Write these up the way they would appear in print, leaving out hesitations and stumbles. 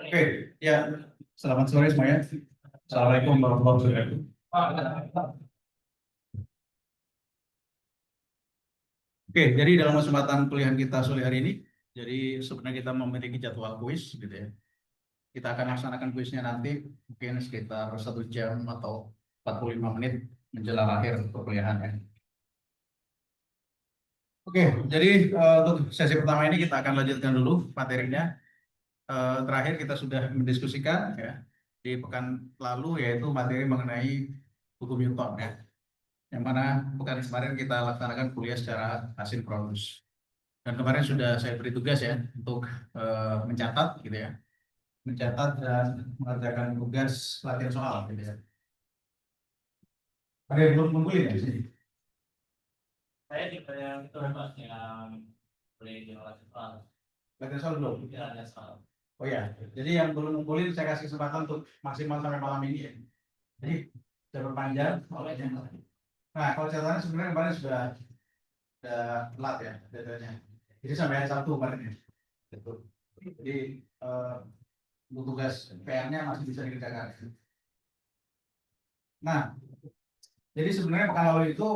Oke, ya. Selamat sore semuanya. Assalamualaikum warahmatullahi wabarakatuh. Oke, jadi dalam kesempatan kuliah kita sore hari ini, jadi sebenarnya kita memiliki jadwal kuis, gitu ya. Kita akan laksanakan kuisnya nanti mungkin sekitar 1 jam atau 45 menit menjelang akhir perkuliahan ya. Oke, jadi untuk sesi pertama ini kita akan lanjutkan dulu materinya. Terakhir kita sudah mendiskusikan ya di pekan lalu yaitu materi mengenai hukum Newton ya. Yang mana pekan kemarin kita laksanakan kuliah secara asinkronus. Dan kemarin sudah saya beri tugas ya untuk mencatat gitu ya. Mencatat dan mengerjakan tugas latihan soal gitu ya. Ada yang belum ngumpulin ya di sini? Saya di yang itu Mas yang boleh dilakukan soal. Latihan soal belum? Tidak ada soal. Oh ya, jadi yang belum ngumpulin saya kasih kesempatan untuk maksimal sampai malam ini ya. Jadi sudah berpanjang. Nah, kalau catatannya sebenarnya kemarin sudah telat ya datanya. Jadi sampai hari Sabtu kemarin ya. Gitu. Jadi untuk tugas PR-nya masih bisa dikerjakan. Nah, jadi sebenarnya pekan lalu itu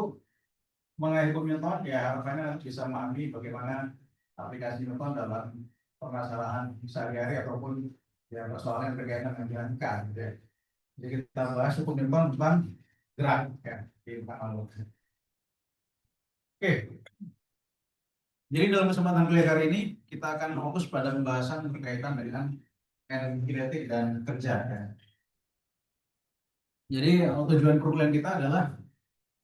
mengenai hukum Newton ya harapannya bisa memahami bagaimana aplikasi Newton dalam permasalahan sehari-hari ataupun ya persoalan yang berkaitan dengan dinamika gitu ya. Jadi kita bahas hukum Newton tentang gerak ya di pekan lalu. Oke. Jadi dalam kesempatan kuliah hari ini kita akan fokus pada pembahasan berkaitan dengan energi kinetik dan kerja ya. Jadi tujuan perkuliahan kita adalah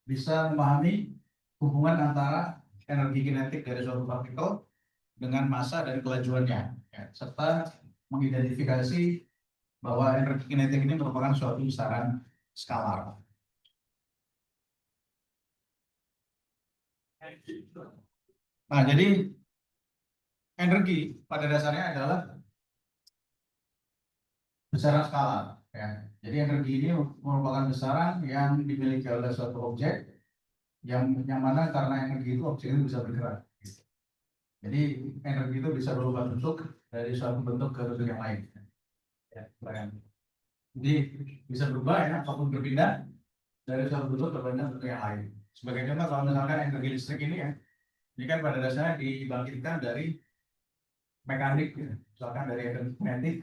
bisa memahami hubungan antara energi kinetik dari suatu partikel dengan massa dan kelajuannya, ya, serta mengidentifikasi bahwa energi kinetik ini merupakan suatu besaran skalar. Nah, jadi energi pada dasarnya adalah besaran skalar. Ya. Jadi energi ini merupakan besaran yang dimiliki oleh suatu objek yang mana karena energi itu objek itu bisa bergerak. Jadi energi itu bisa berubah bentuk dari suatu bentuk ke bentuk yang lain. Ya, jadi bisa berubah ya, ataupun berpindah dari suatu bentuk ke bentuk yang lain. Sebagai contoh kalau misalkan energi listrik ini ya, ini kan pada dasarnya dibangkitkan dari mekanik, ya. Misalkan dari energi kinetik,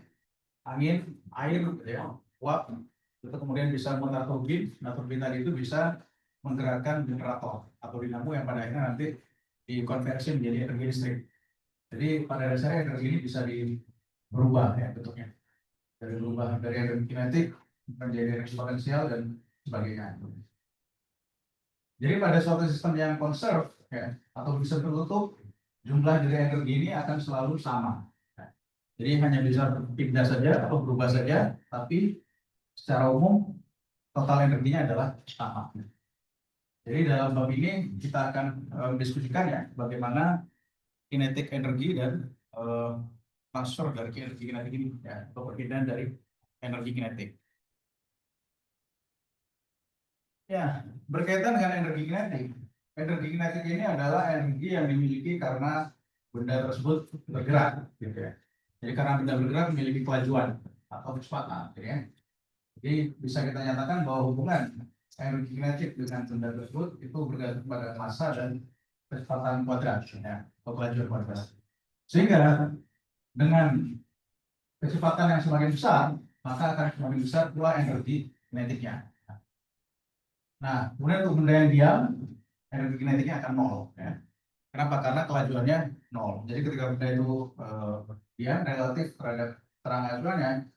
angin, air, ya, uap, itu kemudian bisa memutar turbin. Nah, turbin tadi itu bisa menggerakkan generator atau dinamo yang pada akhirnya nanti dikonversi menjadi energi listrik. Jadi pada dasarnya energi ini bisa berubah ya bentuknya. Dari berubah dari energi kinetik menjadi energi potensial dan sebagainya. Jadi pada suatu sistem yang conserve ya, atau bisa tertutup, jumlah dari energi ini akan selalu sama. Jadi hanya bisa berpindah saja atau berubah saja, tapi secara umum total energinya adalah sama. Jadi dalam bab ini kita akan diskusikan ya bagaimana kinetik energi dan transfer dari energi kinetik ini ya, atau perpindahan dari energi kinetik. Ya, berkaitan dengan energi kinetik. Energi kinetik ini adalah energi yang dimiliki karena benda tersebut bergerak, gitu ya. Jadi karena benda bergerak memiliki kelajuan atau kecepatan, gitu ya. Jadi bisa kita nyatakan bahwa hubungan energi kinetik dengan benda tersebut itu bergantung pada massa dan kecepatan kuadrat, ya, atau kelajuan kuadrat. Sehingga dengan kecepatan yang semakin besar, maka akan semakin besar pula energi kinetiknya. Nah, kemudian untuk benda yang diam, energi kinetiknya akan nol. Ya. Kenapa? Karena kelajuannya nol. Jadi ketika benda itu diam relatif terhadap terang acuannya,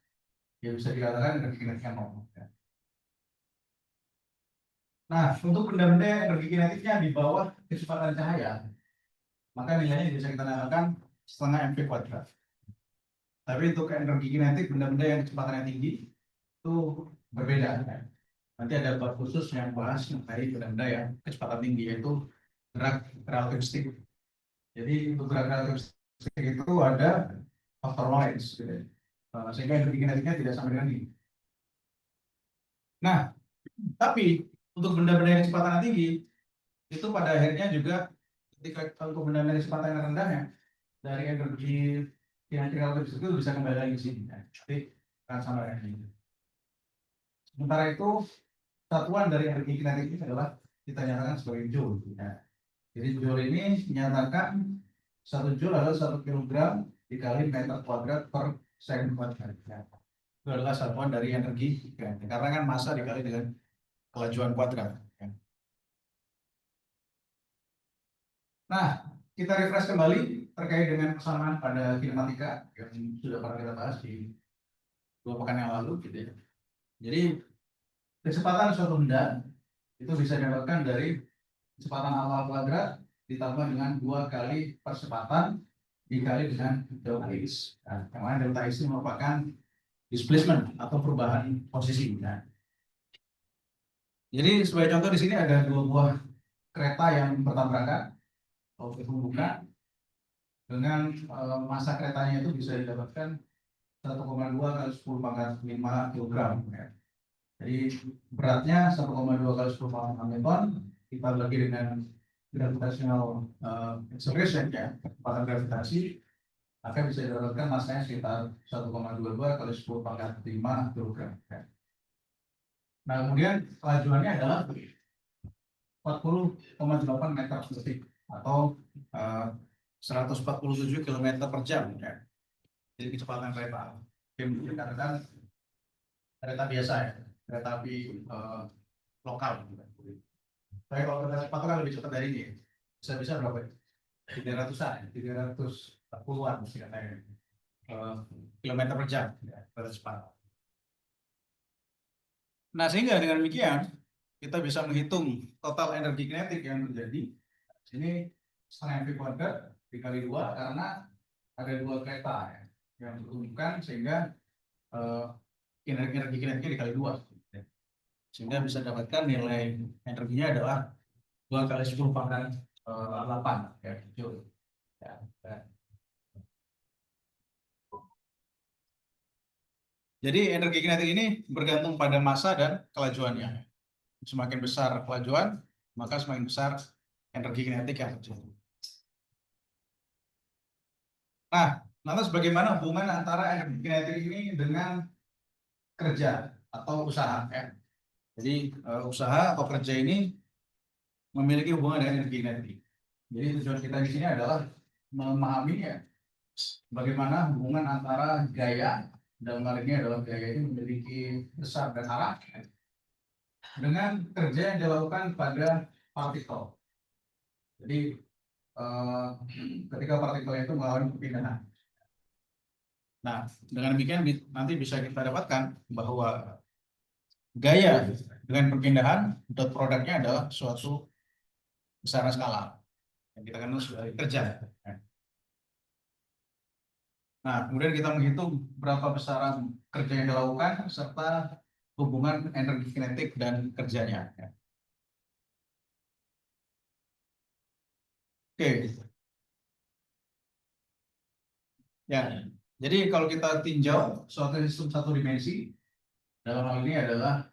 ya bisa dikatakan energi kinetiknya nol. Ya. Nah, untuk benda-benda yang energi kinetiknya di bawah kecepatan cahaya, maka nilainya bisa kita nyatakan setengah mv kuadrat. Tapi untuk energi kinetik, benda-benda yang kecepatannya tinggi itu berbeda. Nanti ada bab khusus yang bahas mengenai benda-benda yang kecepatan tinggi, yaitu gerak relativistik. Jadi untuk gerak relativistik itu ada faktor Lorentz, gitu. Sehingga energi kinetiknya tidak sama dengan ini. Nah, tapi untuk benda-benda yang kecepatannya tinggi, itu pada akhirnya juga ketika untuk benda-benda yang kecepatan yang rendah ya, dari energi kinetik relativistik itu bisa kembali lagi ke sini. Jadi akan sama dengan ini. Sementara itu, satuan dari energi kinetik ini adalah kita nyatakan sebagai joule. Ya. Jadi joule ini menyatakan 1 joule adalah 1 kilogram dikali meter kuadrat per second kuadrat. Ya. Itu adalah satuan dari energi kinetik. Karena kan massa dikali dengan kelajuan kuadrat. Ya. Nah, kita refresh kembali terkait dengan persamaan pada kinematika yang sudah pernah kita bahas di 2 pekan yang lalu, gitu ya. Jadi kecepatan suatu benda itu bisa didapatkan dari kecepatan awal kuadrat ditambah dengan 2 kali percepatan dikali dengan delta x. Nah, yang mana delta x ini merupakan displacement atau perubahan posisi. Nah, jadi sebagai contoh di sini ada 2 buah kereta yang bertabrakan atau berhubungan dengan massa keretanya itu bisa didapatkan 1,2 kali 10 pangkat 5 kg. Ya. Jadi beratnya 1,2 kali 10 pangkat 6 Newton ditambah lagi dengan gravitational acceleration, ya, kecepatan gravitasi, maka bisa didapatkan massanya sekitar 1,22 kali 10 pangkat 5 kg. Ya. Nah, kemudian kelajuannya adalah 40,8 meter per detik atau 147 km per jam. Ya. Jadi kecepatan kereta. Yang dikatakan kereta biasa, ya, kereta api lokal. Tapi kalau kereta cepat kan lebih cepat dari ini. Bisa berapa? 300-an, 340-an mesti katanya. Kilometer per jam, ya, kereta cepat. Nah, sehingga dengan demikian kita bisa menghitung total energi kinetik yang terjadi. Sini setengah mv kuadrat dikali 2 karena ada 2 kereta, ya, yang berhubungan sehingga energi kinetiknya dikali 2. Sehingga bisa dapatkan nilai energinya adalah 2 kali 10 pangkat 8, ya, joule. Ya, ya. Jadi energi kinetik ini bergantung pada massa dan kelajuannya. Semakin besar kelajuan, maka semakin besar energi kinetik yang terjadi. Nah, lantas bagaimana hubungan antara energi kinetik ini dengan kerja atau usaha? Ya? Jadi usaha atau kerja ini memiliki hubungan dengan energi kinetik. Jadi tujuan kita di sini adalah memahami, ya, bagaimana hubungan antara gaya, dalam hal ini adalah gaya ini memiliki besar dan arah, ya, dengan kerja yang dilakukan pada partikel. Jadi ketika partikel itu mengalami perpindahan. Nah, dengan demikian nanti bisa kita dapatkan bahwa gaya dengan perpindahan dot produknya adalah suatu besaran skala yang kita kenal sebagai kerja. Nah, kemudian kita menghitung berapa besaran kerja yang dilakukan serta hubungan energi kinetik dan kerjanya. Oke. Ya, jadi kalau kita tinjau suatu sistem satu dimensi, dalam hal ini adalah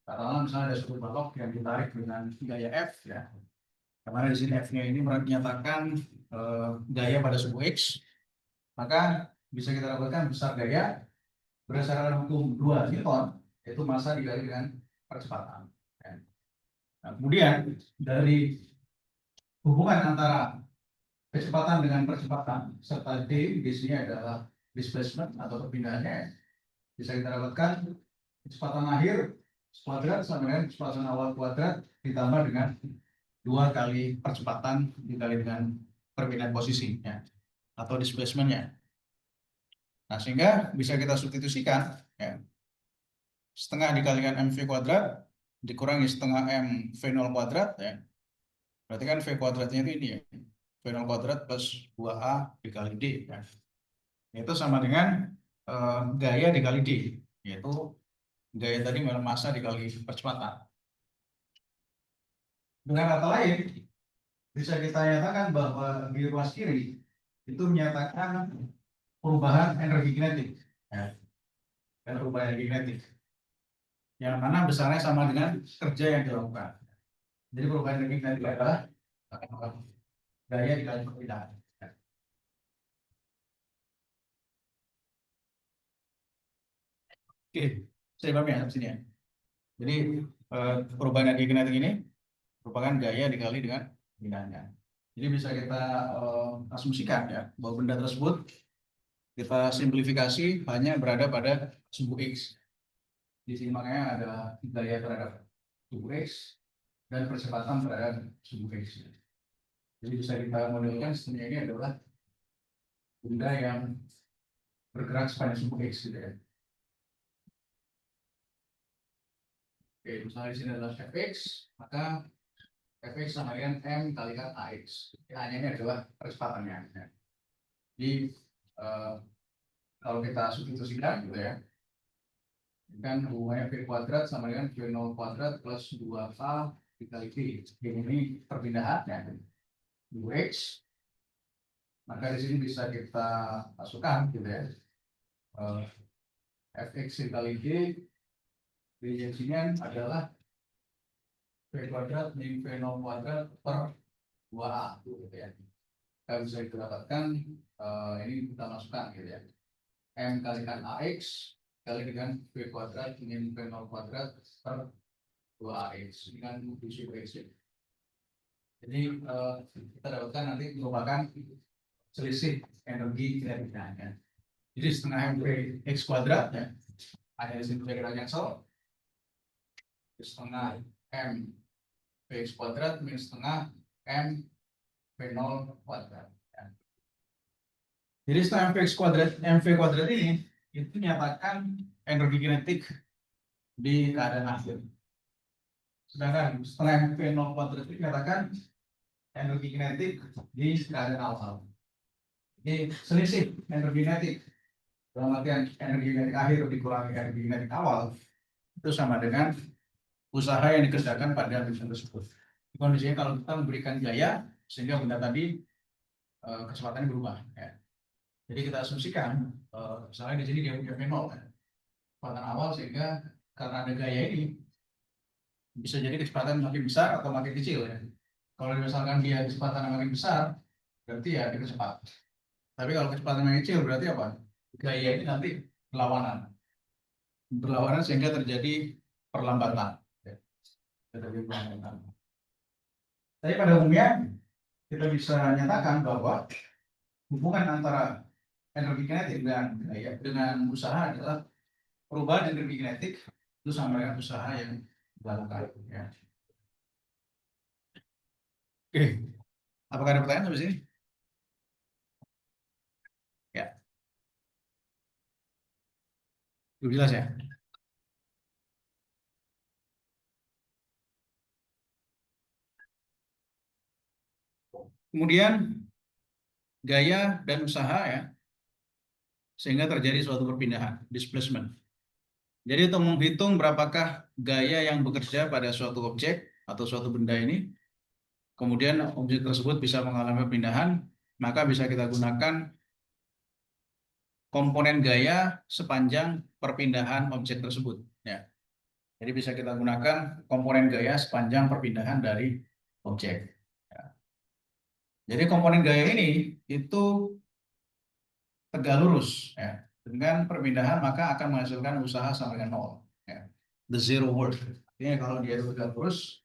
katakanlah misalnya ada suatu balok yang ditarik dengan gaya F, ya. Karena di sini F-nya ini menyatakan gaya pada suku X, maka bisa kita dapatkan besar gaya berdasarkan hukum 2 Newton, yaitu massa dikali dengan percepatan. Nah, kemudian dari hubungan antara kecepatan dengan percepatan serta D di sini adalah displacement atau perpindahannya, bisa kita dapatkan kecepatan akhir kuadrat sama dengan kecepatan awal kuadrat ditambah dengan 2 kali percepatan dikali dengan perpindahan posisinya atau displacementnya. Nah, sehingga bisa kita substitusikan, ya, setengah dikalikan mv kuadrat dikurangi setengah m v0 kuadrat, ya. Berarti kan v kuadratnya itu ini, ya, V0 kuadrat plus 2A dikali D. Ya. Itu sama dengan gaya dikali D, yaitu gaya tadi massa dikali percepatan. Dengan kata lain, bisa kita nyatakan bahwa di ruas kiri itu menyatakan perubahan energi kinetik. Ya. Dan perubahan energi kinetik. Yang mana besarnya sama dengan kerja yang dilakukan. Jadi perubahan energi kinetik adalah gaya dikali perpindahan. Oke, saya paham ya sini ya. Jadi perubahan energi kinetik ini merupakan gaya dikali dengan perpindahannya. Jadi bisa kita asumsikan ya bahwa benda tersebut kita simplifikasi hanya berada pada sumbu X. Di sini makanya ada gaya terhadap sumbu X dan percepatan terhadap sumbu X. Jadi bisa kita modelkan sebenarnya ini adalah benda yang bergerak sepanjang sumbu X gitu ya. Oke, misalnya di sini adalah fx, maka fx sama dengan m kalikan ax. A-nya ini adalah percepatannya. Jadi kalau kita substitusikan gitu ya, kan hubungannya v kuadrat sama dengan v0 kuadrat plus 2a dikali v. Ini perpindahannya 2x. Maka di sini bisa kita masukkan gitu ya. Fx dikali g dimensinya adalah v kuadrat min v0 kuadrat per 2a gitu ya. Kita bisa didapatkan ini kita masukkan gitu ya. M kalikan ax kali dengan v kuadrat min v0 kuadrat per 2ax dengan diisi x. Jadi kita dapatkan nanti merupakan selisih energi kinetiknya. Jadi setengah mv x kuadrat ya, ada di sini kita cancel. Setengah m v x kuadrat minus setengah m v0 kuadrat. Ya. Jadi setengah mv x kuadrat mv kuadrat ini itu menyatakan energi kinetik di keadaan akhir. Sedangkan setengah v0 kuadrat ini menyatakan energi kinetik di keadaan awal. Jadi selisih energi kinetik dalam artian energi kinetik akhir dikurangi energi kinetik awal itu sama dengan usaha yang dikerjakan pada benda tersebut. Kondisinya kalau kita memberikan gaya sehingga benda tadi kecepatannya berubah. Ya. Jadi kita asumsikan misalnya di sini dia punya V0 kan, kecepatan awal sehingga karena ada gaya ini bisa jadi kecepatan makin besar atau makin kecil ya. Kalau misalkan dia kecepatan makin besar berarti ya dia cepat. Tapi kalau kecepatan makin kecil berarti apa? Gaya ini nanti berlawanan sehingga terjadi perlambatan. Ya. Terjadi perlambatan. Tapi pada umumnya kita bisa nyatakan bahwa hubungan antara energi kinetik dengan usaha adalah perubahan energi kinetik itu sama dengan usaha yang dilakukan. Ya. Oke, apakah ada pertanyaan sampai sini? Ya, itu jelas ya. Kemudian gaya dan usaha ya, sehingga terjadi suatu perpindahan, displacement. Jadi untuk menghitung berapakah gaya yang bekerja pada suatu objek atau suatu benda ini, kemudian objek tersebut bisa mengalami perpindahan, maka bisa kita gunakan komponen gaya sepanjang perpindahan objek tersebut. Ya. Jadi bisa kita gunakan komponen gaya sepanjang perpindahan dari objek. Ya. Jadi komponen gaya ini itu tegak lurus. Ya. Dengan perpindahan maka akan menghasilkan usaha sama dengan 0. Ya. The zero word. Artinya kalau dia itu tegak lurus,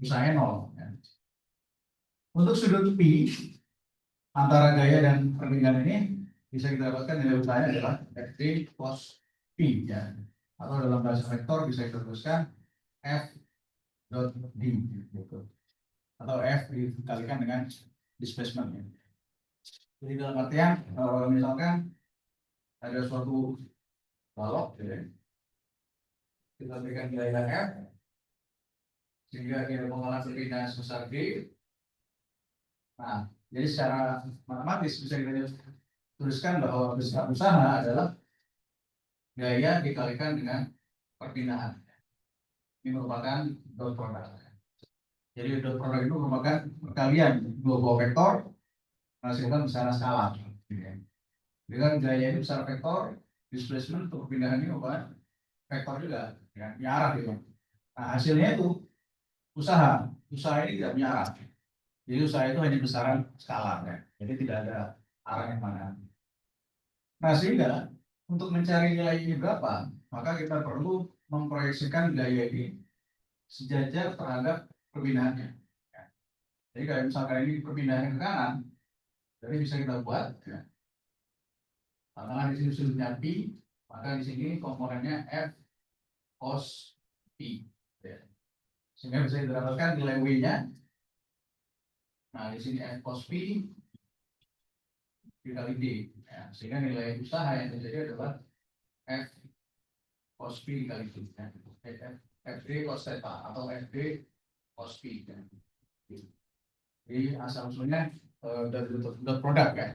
usahanya 0. Ya. Untuk sudut P antara gaya dan perpindahan ini bisa kita dapatkan nilai usahanya adalah F3 cos P. Ya. Atau dalam bahasa vektor bisa kita tuliskan F dot D gitu. Atau F dikalikan dengan displacement. Ya. Jadi dalam artian misalkan ada suatu balok, ya. Kita berikan gaya F sehingga dia mengalami perpindahan sebesar G. Nah, jadi secara matematis bisa kita tuliskan bahwa besar usaha adalah gaya dikalikan dengan perpindahan. Ini merupakan dot product. Jadi dot product itu merupakan perkalian dua buah vektor menghasilkan besaran skalar. Dengan gaya ini besar vektor, displacement untuk perpindahan ini merupakan vektor juga, ya, punya arah gitu. Nah, hasilnya itu usaha. Usaha ini tidak punya arah. Jadi usaha itu hanya besaran skalar, ya. Jadi tidak ada arah yang mana. Nah, sehingga untuk mencari nilai ini berapa, maka kita perlu memproyeksikan gaya ini sejajar terhadap perpindahannya. Ya. Jadi kalau misalkan ini perpindahan ke kanan, jadi bisa kita buat, ya. Karena di sini sudutnya pi, maka di sini komponennya f cos pi. Ya. Sehingga bisa didapatkan nilai w-nya. Nah, di sini f cos pi dikali d. Ya. Sehingga nilai usaha yang terjadi adalah f cos pi dikali d. Ya. Fd cos theta atau fd cos pi. Ya. Jadi asal usulnya dari dot produk, ya.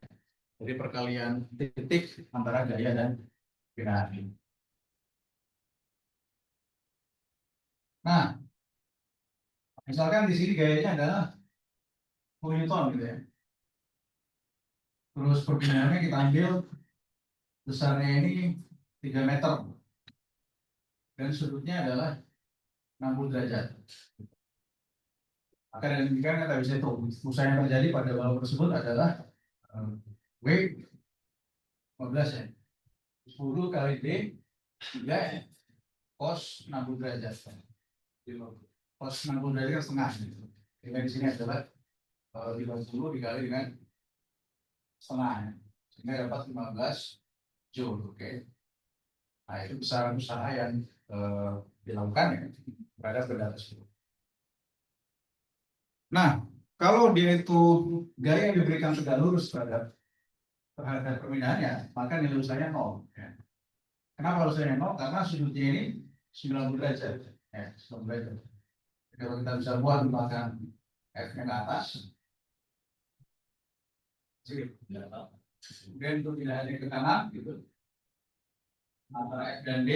Jadi perkalian titik antara gaya dan binari. Nah, misalkan di sini gayanya adalah Newton gitu ya. Terus perpindahannya kita ambil besarnya ini 3 meter dan sudutnya adalah 60 derajat. Maka dengan demikian kita bisa hitung usaha yang terjadi pada balok tersebut adalah W 15 ya. 10 kali D 3 cos 60 derajat. Cos 60 derajat kan setengah. Jadi di sini adalah 50 dikali dengan setengah. Sehingga dapat 15 joule. Oke. Nah, itu besaran usaha yang dilakukan ya terhadap benda tersebut. Nah, kalau dia itu gaya yang diberikan tegak lurus terhadap perpindahannya, maka nilai usahanya 0. Ya. Kenapa usahanya 0? Karena sudutnya ini 90 derajat. Ya, 90 derajat. Kalau kita bisa buat menggunakan F-nya ke atas, kemudian untuk pindahannya ke kanan, gitu. Antara F dan D,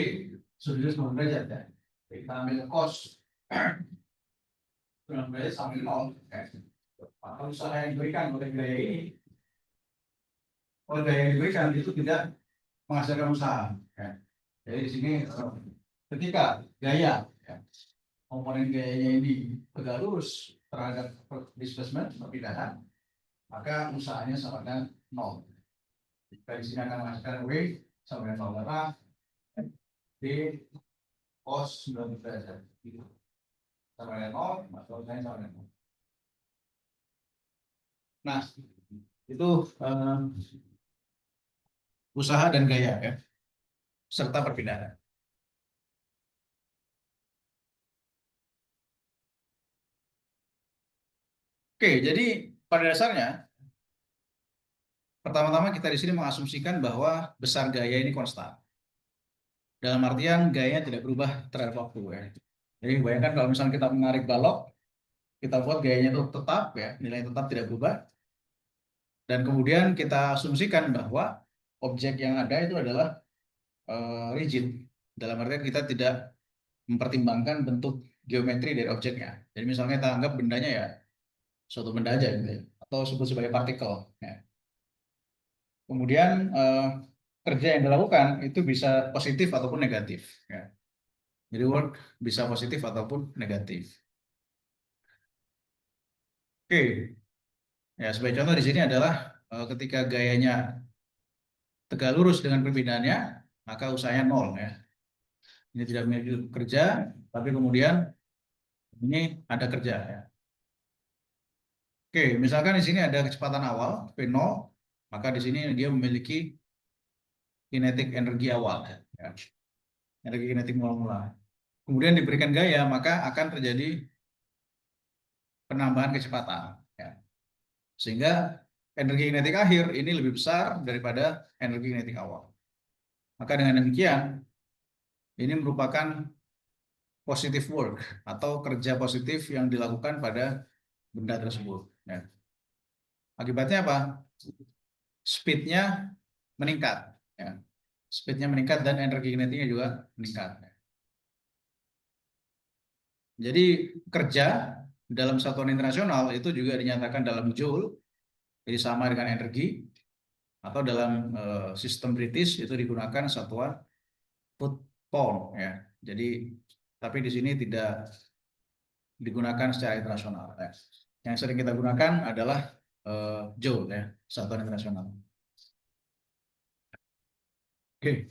sudutnya 90 derajat. Ya. Jadi kita ambil cos 90 derajat sampai 0. Ya. Maka usaha yang diberikan oleh gaya ini, oleh gaya yang diberikan itu tidak menghasilkan usaha. Ya. Jadi di sini ketika gaya, ya, komponen gayanya ini tegak lurus terhadap displacement perpindahan, maka usahanya sama dengan 0. Jika di sini akan menghasilkan W sama dengan 0 karena D cos 90 derajat sama dengan 0, maka usahanya sama dengan 0. Nah, itu usaha dan gaya, ya, serta perpindahan. Oke, jadi pada dasarnya pertama-tama kita di sini mengasumsikan bahwa besar gaya ini konstan. Dalam artian gayanya tidak berubah terhadap waktu, ya. Jadi bayangkan kalau misalnya kita menarik balok, kita buat gayanya itu tetap, ya, nilai tetap tidak berubah. Dan kemudian kita asumsikan bahwa objek yang ada itu adalah rigid. Dalam artian kita tidak mempertimbangkan bentuk geometri dari objeknya. Jadi misalnya kita anggap bendanya ya suatu benda aja gitu ya, atau sebut sebagai partikel. Ya. Kemudian kerja yang dilakukan itu bisa positif ataupun negatif. Ya. Jadi work bisa positif ataupun negatif. Oke, ya sebagai contoh di sini adalah ketika gayanya tegak lurus dengan perpindahannya, maka usahanya 0 ya. Ini tidak memiliki kerja, tapi kemudian ini ada kerja ya. Oke, misalkan di sini ada kecepatan awal V0, maka di sini dia memiliki kinetik energi awal ya. Energi kinetik mula-mula. Kemudian diberikan gaya, maka akan terjadi penambahan kecepatan ya. Sehingga energi kinetik akhir ini lebih besar daripada energi kinetik awal. Maka dengan demikian ini merupakan positive work atau kerja positif yang dilakukan pada benda tersebut. Ya. Akibatnya apa? Speed-nya meningkat. Ya. Speed-nya meningkat dan energi kinetiknya juga meningkat. Jadi kerja dalam satuan internasional itu juga dinyatakan dalam joule, jadi sama dengan energi, atau dalam sistem British itu digunakan satuan foot pound ya. Jadi tapi di sini tidak digunakan secara internasional. Ya. Yang sering kita gunakan adalah joule ya, satuan internasional. Oke,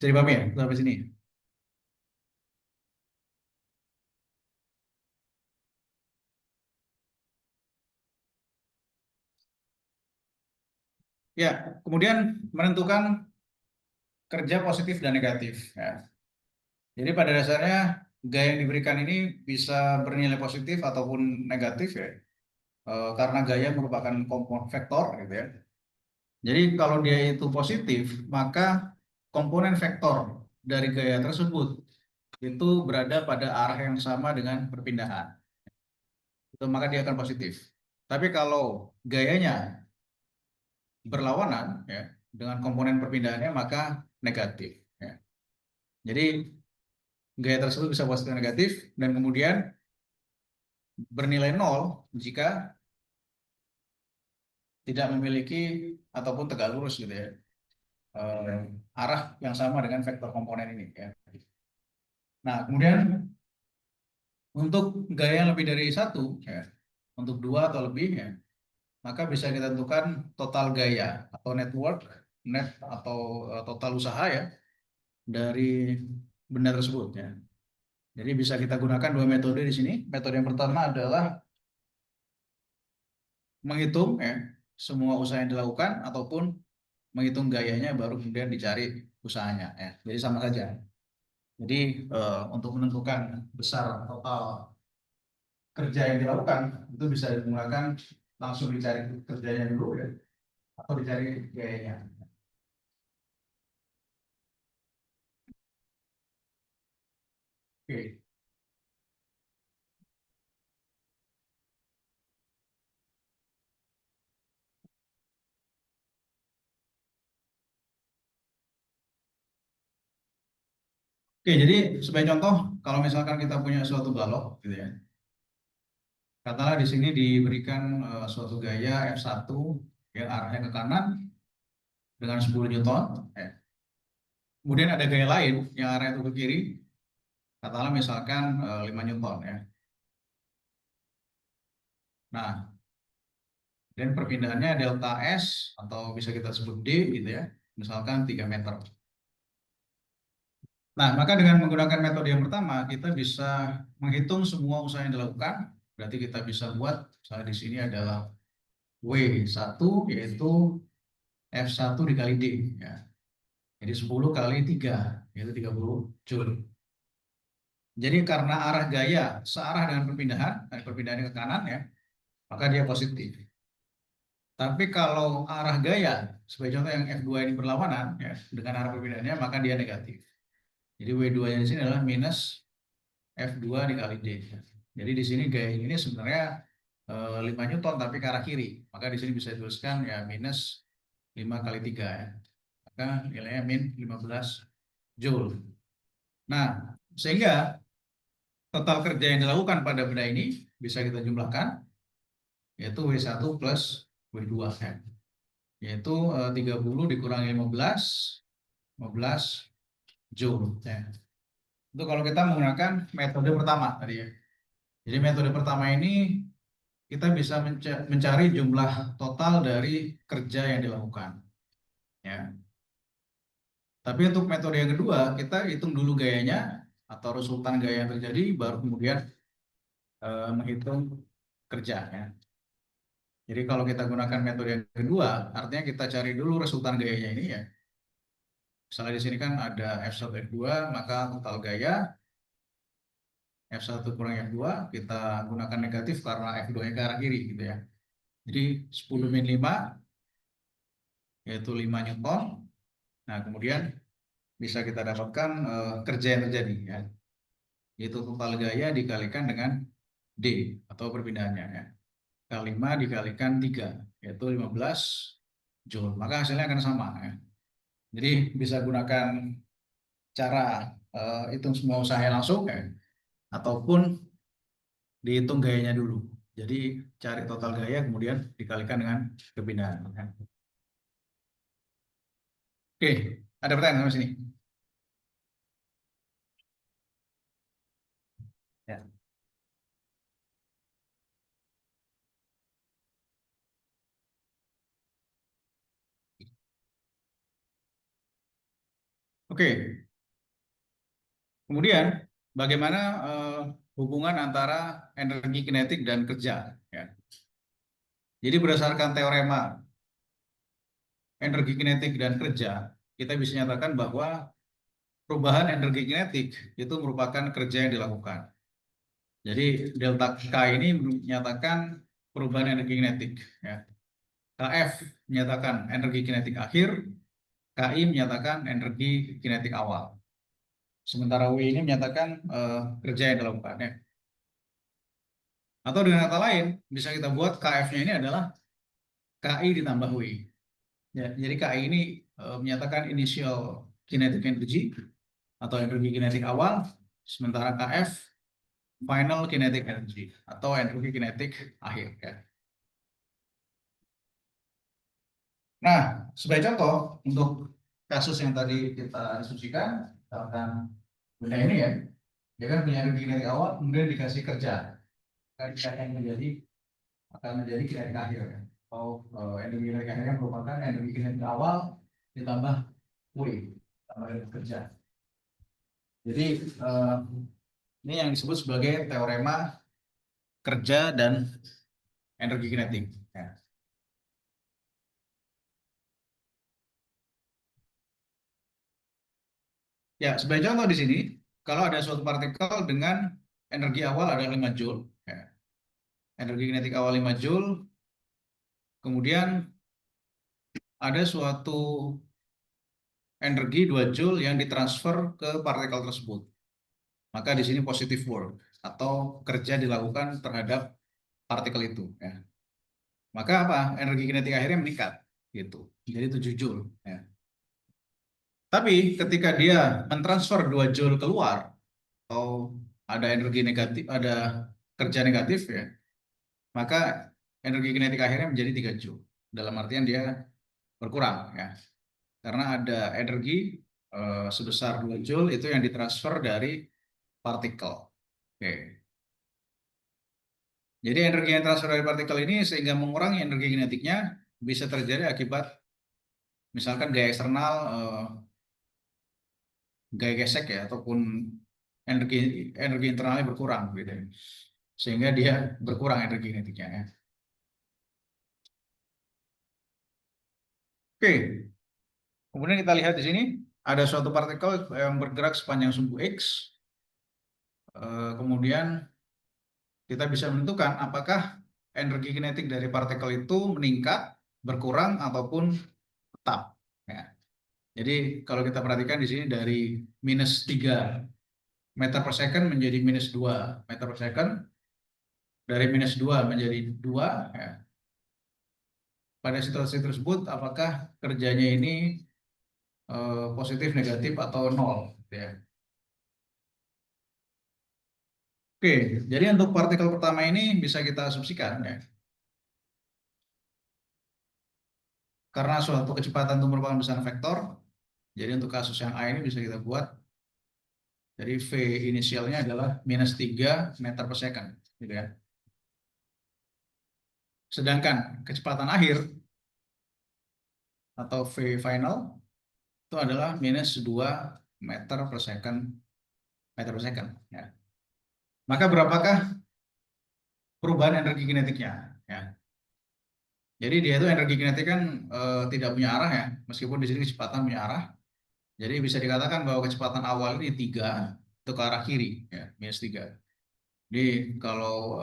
jadi paham ya sampai sini. Ya, kemudian menentukan kerja positif dan negatif. Ya. Jadi pada dasarnya gaya yang diberikan ini bisa bernilai positif ataupun negatif ya. Karena gaya merupakan komponen vektor gitu ya. Jadi kalau dia itu positif, maka komponen vektor dari gaya tersebut itu berada pada arah yang sama dengan perpindahan. Itu maka dia akan positif. Tapi kalau gayanya berlawanan ya dengan komponen perpindahannya maka negatif ya. Jadi gaya tersebut bisa positif dan negatif dan kemudian bernilai nol jika tidak memiliki ataupun tegak lurus gitu ya arah yang sama dengan vektor komponen ini ya. Nah kemudian untuk gaya yang lebih dari satu ya, untuk dua atau lebih ya, maka bisa kita tentukan total gaya atau network net atau total usaha ya dari benda tersebut ya. Jadi bisa kita gunakan dua metode di sini. Metode yang pertama adalah menghitung ya semua usaha yang dilakukan ataupun menghitung gayanya baru kemudian dicari usahanya ya. Jadi sama saja. Jadi untuk menentukan besar total kerja yang dilakukan itu bisa digunakan langsung dicari kerjanya dulu ya atau dicari gayanya. Oke. Oke, jadi sebagai contoh kalau misalkan kita punya suatu balok gitu ya. Katakanlah di sini diberikan suatu gaya F1 yang arahnya ke kanan dengan 10 Newton. Ya. Kemudian ada gaya lain yang arahnya itu ke kiri, katakanlah misalkan 5 Newton ya. Nah, dan perpindahannya delta S atau bisa kita sebut D gitu ya, misalkan 3 meter. Nah, maka dengan menggunakan metode yang pertama, kita bisa menghitung semua usaha yang dilakukan. Berarti kita bisa buat, misalnya di sini adalah W1 yaitu F1 dikali D ya. Jadi 10 kali 3 yaitu 30 Joule. Jadi karena arah gaya searah dengan perpindahan, perpindahan ke kanan ya, maka dia positif. Tapi kalau arah gaya, sebagai contoh yang F2 ini berlawanan ya, dengan arah perpindahannya, maka dia negatif. Jadi W2-nya di sini adalah minus F2 dikali D. Jadi di sini gaya ini sebenarnya 5 Newton tapi ke arah kiri. Maka di sini bisa dituliskan ya minus 5 kali 3 ya. Maka nilainya min 15 Joule. Nah, sehingga total kerja yang dilakukan pada benda ini bisa kita jumlahkan yaitu W1 plus W2 ya. Yaitu 30 dikurangi 15 Joule ya. Itu kalau kita menggunakan metode pertama tadi ya. Jadi metode pertama ini kita bisa mencari jumlah total dari kerja yang dilakukan ya. Tapi untuk metode yang kedua kita hitung dulu gayanya atau resultan gaya yang terjadi baru kemudian menghitung kerja ya. Jadi kalau kita gunakan metode yang kedua, artinya kita cari dulu resultan gayanya ini ya. Misalnya di sini kan ada F1 F2, maka total gaya F1 kurang F2 kita gunakan negatif karena F2-nya ke arah kiri gitu ya. Jadi 10 min 5 yaitu 5 Newton. Nah, kemudian bisa kita dapatkan kerja yang terjadi ya. Yaitu total gaya dikalikan dengan D atau perpindahannya ya. kali 5 dikalikan 3, yaitu 15 Joule. Maka hasilnya akan sama. Ya. Jadi bisa gunakan cara hitung semua usahanya langsung, ya, ataupun dihitung gayanya dulu. Jadi cari total gaya kemudian dikalikan dengan kepindahan. Ya. Oke, ada pertanyaan sampai sini? Ya. Oke, kemudian bagaimana hubungan antara energi kinetik dan kerja? Ya. Jadi berdasarkan teorema energi kinetik dan kerja, kita bisa nyatakan bahwa perubahan energi kinetik itu merupakan kerja yang dilakukan. Jadi delta K ini menyatakan perubahan energi kinetik. Ya. KF menyatakan energi kinetik akhir, KI menyatakan energi kinetik awal. Sementara W ini menyatakan kerja yang dilakukan. Ya. Atau dengan kata lain, bisa kita buat KF-nya ini adalah KI ditambah W. Ya, jadi KI ini menyatakan initial kinetic energy atau energi kinetik awal, sementara KF final kinetic energy atau energi kinetik akhir. Ya. Nah, sebagai contoh untuk kasus yang tadi kita diskusikan, misalkan benda ini ya, dia kan punya energi kinetik awal, kemudian dikasih kerja, akan menjadi kinetik akhir. Ya. Atau energi kinetik akhirnya merupakan energi kinetik awal ditambah W, tambah energi kerja. Jadi ini yang disebut sebagai teorema kerja dan energi kinetik. Ya. Ya, sebagai contoh di sini, kalau ada suatu partikel dengan energi awal ada 5 Joule, ya. Energi kinetik awal 5 Joule, kemudian ada suatu energi 2 Joule yang ditransfer ke partikel tersebut. Maka di sini positive work atau kerja dilakukan terhadap partikel itu. Ya. Maka apa? Energi kinetik akhirnya meningkat, gitu. Jadi 7 Joule. Ya. Tapi ketika dia mentransfer 2 Joule keluar, atau ada energi negatif, ada kerja negatif ya, maka energi kinetik akhirnya menjadi 3 Joule. Dalam artian dia berkurang ya. Karena ada energi sebesar 2 Joule itu yang ditransfer dari partikel. Oke. Jadi energi yang transfer dari partikel ini sehingga mengurangi energi kinetiknya bisa terjadi akibat misalkan gaya eksternal, gaya gesek ya, ataupun energi energi internalnya berkurang gitu. Sehingga dia berkurang energi kinetiknya ya. Oke. Kemudian kita lihat di sini ada suatu partikel yang bergerak sepanjang sumbu X. Kemudian kita bisa menentukan apakah energi kinetik dari partikel itu meningkat, berkurang, ataupun tetap. Ya. Jadi kalau kita perhatikan di sini dari minus 3 meter per second menjadi minus 2 meter per second, dari minus 2 menjadi 2. Ya. Pada situasi tersebut apakah kerjanya ini positif, negatif, atau nol? Ya. Oke, jadi untuk partikel pertama ini bisa kita asumsikan ya. Karena suatu kecepatan itu merupakan besaran vektor, jadi untuk kasus yang A ini bisa kita buat, jadi V inisialnya adalah minus 3 meter per second. Gitu ya. Sedangkan kecepatan akhir atau V final itu adalah minus 2 meter per second. Ya. Maka berapakah perubahan energi kinetiknya? Ya. Jadi dia itu energi kinetik kan tidak punya arah ya, meskipun di sini kecepatan punya arah. Jadi bisa dikatakan bahwa kecepatan awal ini 3 itu ke arah kiri, ya, minus 3. Jadi kalau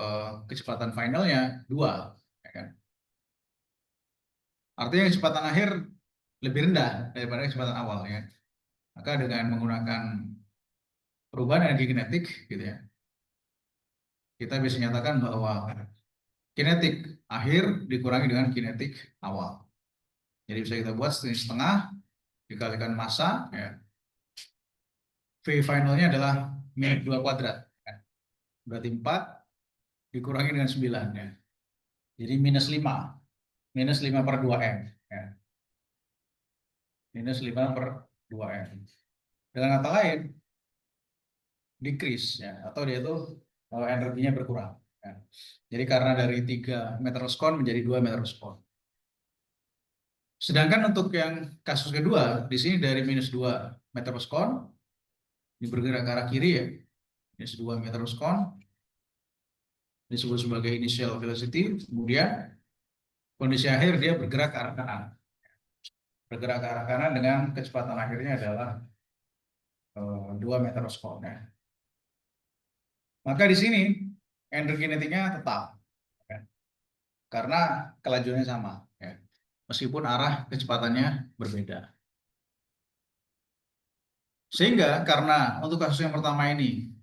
kecepatan finalnya 2, ya kan? Artinya kecepatan akhir lebih rendah daripada kecepatan awal, ya. Maka dengan menggunakan perubahan energi kinetik, gitu ya, kita bisa nyatakan bahwa kinetik akhir dikurangi dengan kinetik awal. Jadi bisa kita buat setengah dikalikan massa, ya. V finalnya adalah min 2 kuadrat. Ya. Berarti 4 dikurangi dengan 9. Ya. Jadi minus 5. Minus 5 per 2M. Ya. Minus 5 per 2M. Dengan kata lain, decrease. Ya. Atau dia itu energinya berkurang. Ya. Jadi karena dari 3 meter sekon menjadi 2 meter sekon. Sedangkan untuk yang kasus kedua, di sini dari minus 2 meter per sekon, ini bergerak ke arah kiri ya, minus 2 meter per sekon, disebut sebagai initial velocity, kemudian kondisi akhir dia bergerak ke arah kanan. Bergerak ke arah kanan dengan kecepatan akhirnya adalah 2 meter per sekon. Ya. Maka di sini energi kinetiknya tetap, ya, karena kelajuannya sama, ya, meskipun arah kecepatannya berbeda. Sehingga karena untuk kasus yang pertama ini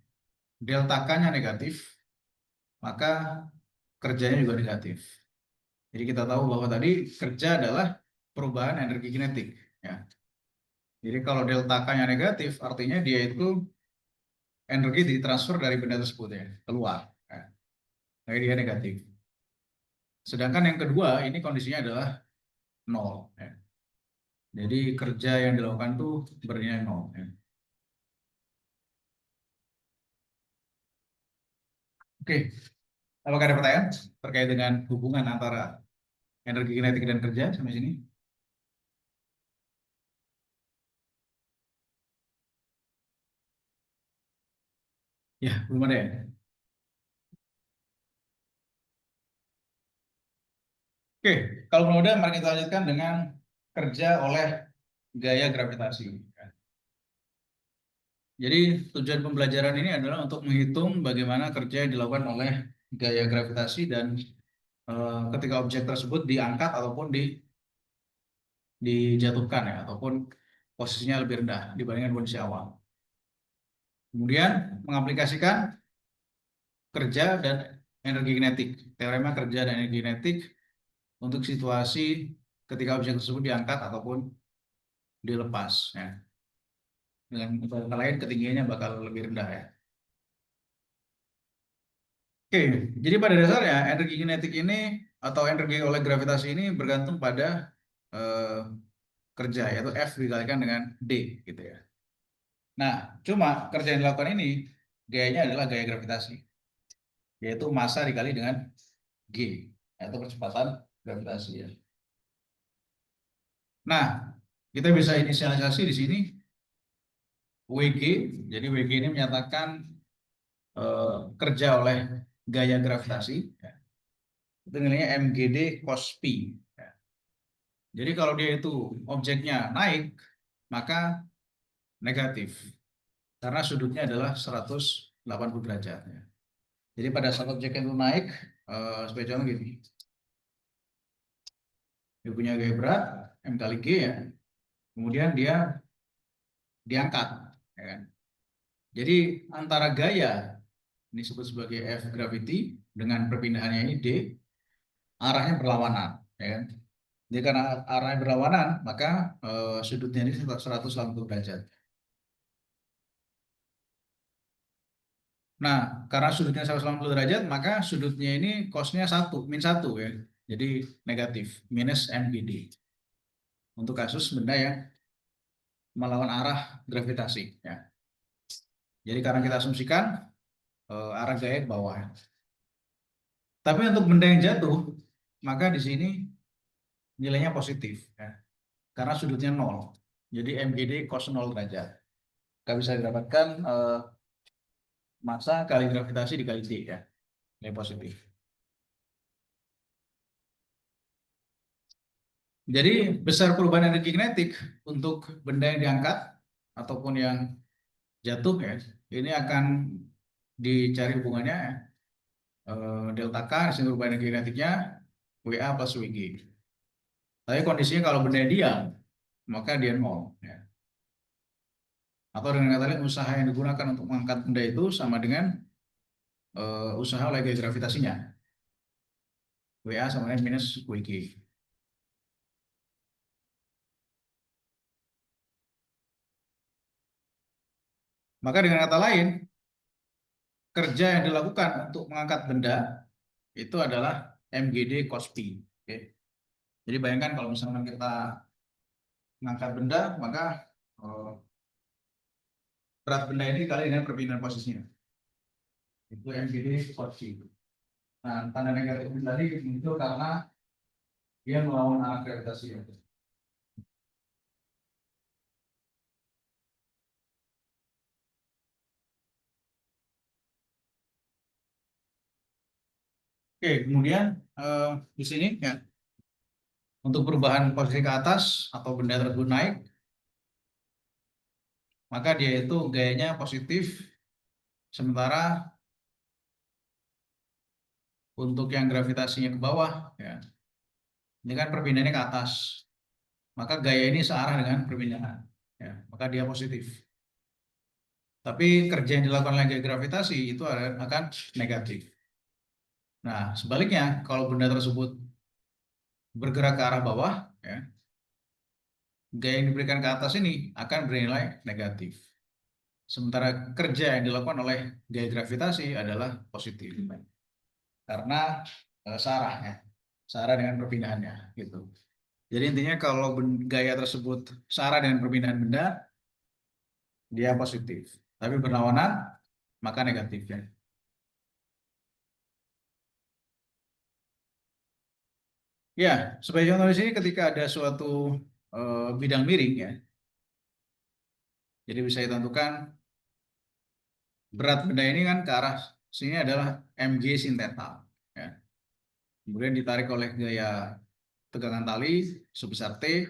delta K-nya negatif, maka kerjanya juga negatif. Jadi kita tahu bahwa tadi kerja adalah perubahan energi kinetik. Ya. Jadi kalau delta K-nya negatif, artinya dia itu energi ditransfer dari benda tersebut ya, keluar. Ya. Jadi dia negatif. Sedangkan yang kedua, ini kondisinya adalah 0. Ya. Jadi kerja yang dilakukan tuh bernilai 0. Ya. Oke, apakah ada pertanyaan terkait dengan hubungan antara energi kinetik dan kerja sampai sini? Ya, belum ada ya? Oke, kalau belum ada, mari kita lanjutkan dengan kerja oleh gaya gravitasi. Jadi tujuan pembelajaran ini adalah untuk menghitung bagaimana kerja yang dilakukan oleh gaya gravitasi dan ketika objek tersebut diangkat ataupun dijatuhkan ya, ataupun posisinya lebih rendah dibandingkan kondisi awal. Kemudian mengaplikasikan kerja dan energi kinetik, teorema kerja dan energi kinetik untuk situasi ketika objek tersebut diangkat ataupun dilepas. Ya. Dengan kata lain ketinggiannya bakal lebih rendah ya. Oke, jadi pada dasarnya energi kinetik ini atau energi oleh gravitasi ini bergantung pada eh, kerja, yaitu F dikalikan dengan D gitu ya. Nah, cuma kerja yang dilakukan ini gayanya adalah gaya gravitasi, yaitu massa dikali dengan G, yaitu percepatan gravitasi ya. Nah, kita bisa inisialisasi di sini WG, jadi WG ini menyatakan kerja oleh gaya gravitasi, ya. Itu nilainya mgd cos pi. Ya. Jadi kalau dia itu objeknya naik, maka negatif. Karena sudutnya adalah 180 derajat. Ya. Jadi pada saat objek itu naik, sebagai contoh gini. Dia punya gaya berat, M kali G ya. Kemudian dia diangkat. Ya kan? Jadi antara gaya, ini disebut sebagai F gravity, dengan perpindahannya ini D, arahnya berlawanan. Ya kan? Jadi karena arahnya berlawanan, maka sudutnya ini 180 derajat. Nah, karena sudutnya 180 derajat, maka sudutnya ini cosnya 1, min 1 ya. Jadi negatif, minus MGD. Untuk kasus benda yang melawan arah gravitasi. Ya. Jadi karena kita asumsikan arah gaya ke bawah. Tapi untuk benda yang jatuh, maka di sini nilainya positif. Ya. Karena sudutnya 0. Jadi MGD cos 0 derajat. Kita bisa didapatkan massa kali gravitasi dikali D ya. Nilai positif. Jadi besar perubahan energi kinetik untuk benda yang diangkat ataupun yang jatuh ya, ini akan dicari hubungannya delta K, hasil perubahan energi kinetiknya WA plus WG. Tapi kondisinya kalau benda diam, maka dia nol. Ya. Atau dengan kata lain, usaha yang digunakan untuk mengangkat benda itu sama dengan usaha oleh gaya gravitasinya. WA sama dengan minus WG. Maka dengan kata lain, kerja yang dilakukan untuk mengangkat benda itu adalah MGD cos P. Oke. Jadi bayangkan kalau misalkan kita mengangkat benda, maka berat benda ini dikali dengan perpindahan posisinya. Itu MGD cos P. Nah, tanda negatif ini tadi muncul karena dia melawan arah gravitasi. Oke, kemudian di sini ya, untuk perubahan posisi ke atas atau benda tersebut naik, maka dia itu gayanya positif, sementara untuk yang gravitasinya ke bawah, ya, ini kan perpindahannya ke atas, maka gaya ini searah dengan perpindahan, ya, maka dia positif. Tapi kerja yang dilakukan oleh gaya gravitasi itu akan negatif. Nah, sebaliknya, kalau benda tersebut bergerak ke arah bawah, ya, gaya yang diberikan ke atas ini akan bernilai negatif. Sementara kerja yang dilakukan oleh gaya gravitasi adalah positif. Karena searah dengan perpindahannya, gitu. Jadi intinya kalau gaya tersebut searah dengan perpindahan benda, dia positif. Tapi berlawanan, maka negatifnya. Ya, sebagai contoh di sini ketika ada suatu bidang miring, ya, jadi bisa ditentukan berat benda ini kan ke arah sini adalah mg sin theta, ya. Kemudian ditarik oleh gaya tegangan tali sebesar T,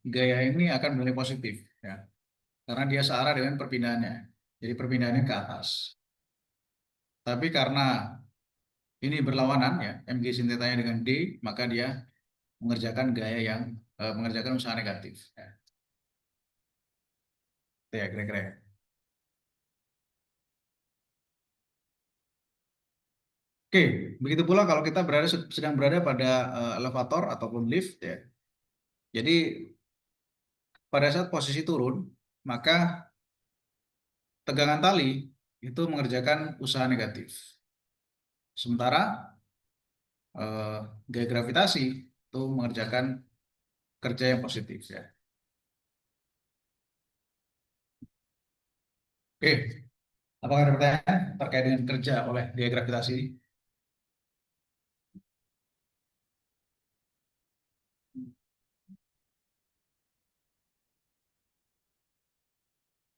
gaya ini akan bernilai positif, ya, karena dia searah dengan perpindahannya. Jadi perpindahannya ke atas. Tapi karena ini berlawanan, ya, mg sin theta-nya dengan D, maka dia mengerjakan gaya yang mengerjakan usaha negatif. Ya. Itu ya kira-kira. Oke, begitu pula kalau kita sedang berada pada elevator ataupun lift, ya. Jadi pada saat posisi turun, maka tegangan tali itu mengerjakan usaha negatif. Sementara gaya gravitasi itu mengerjakan kerja yang positif, ya. Oke, apakah ada pertanyaan terkait dengan kerja oleh gaya gravitasi?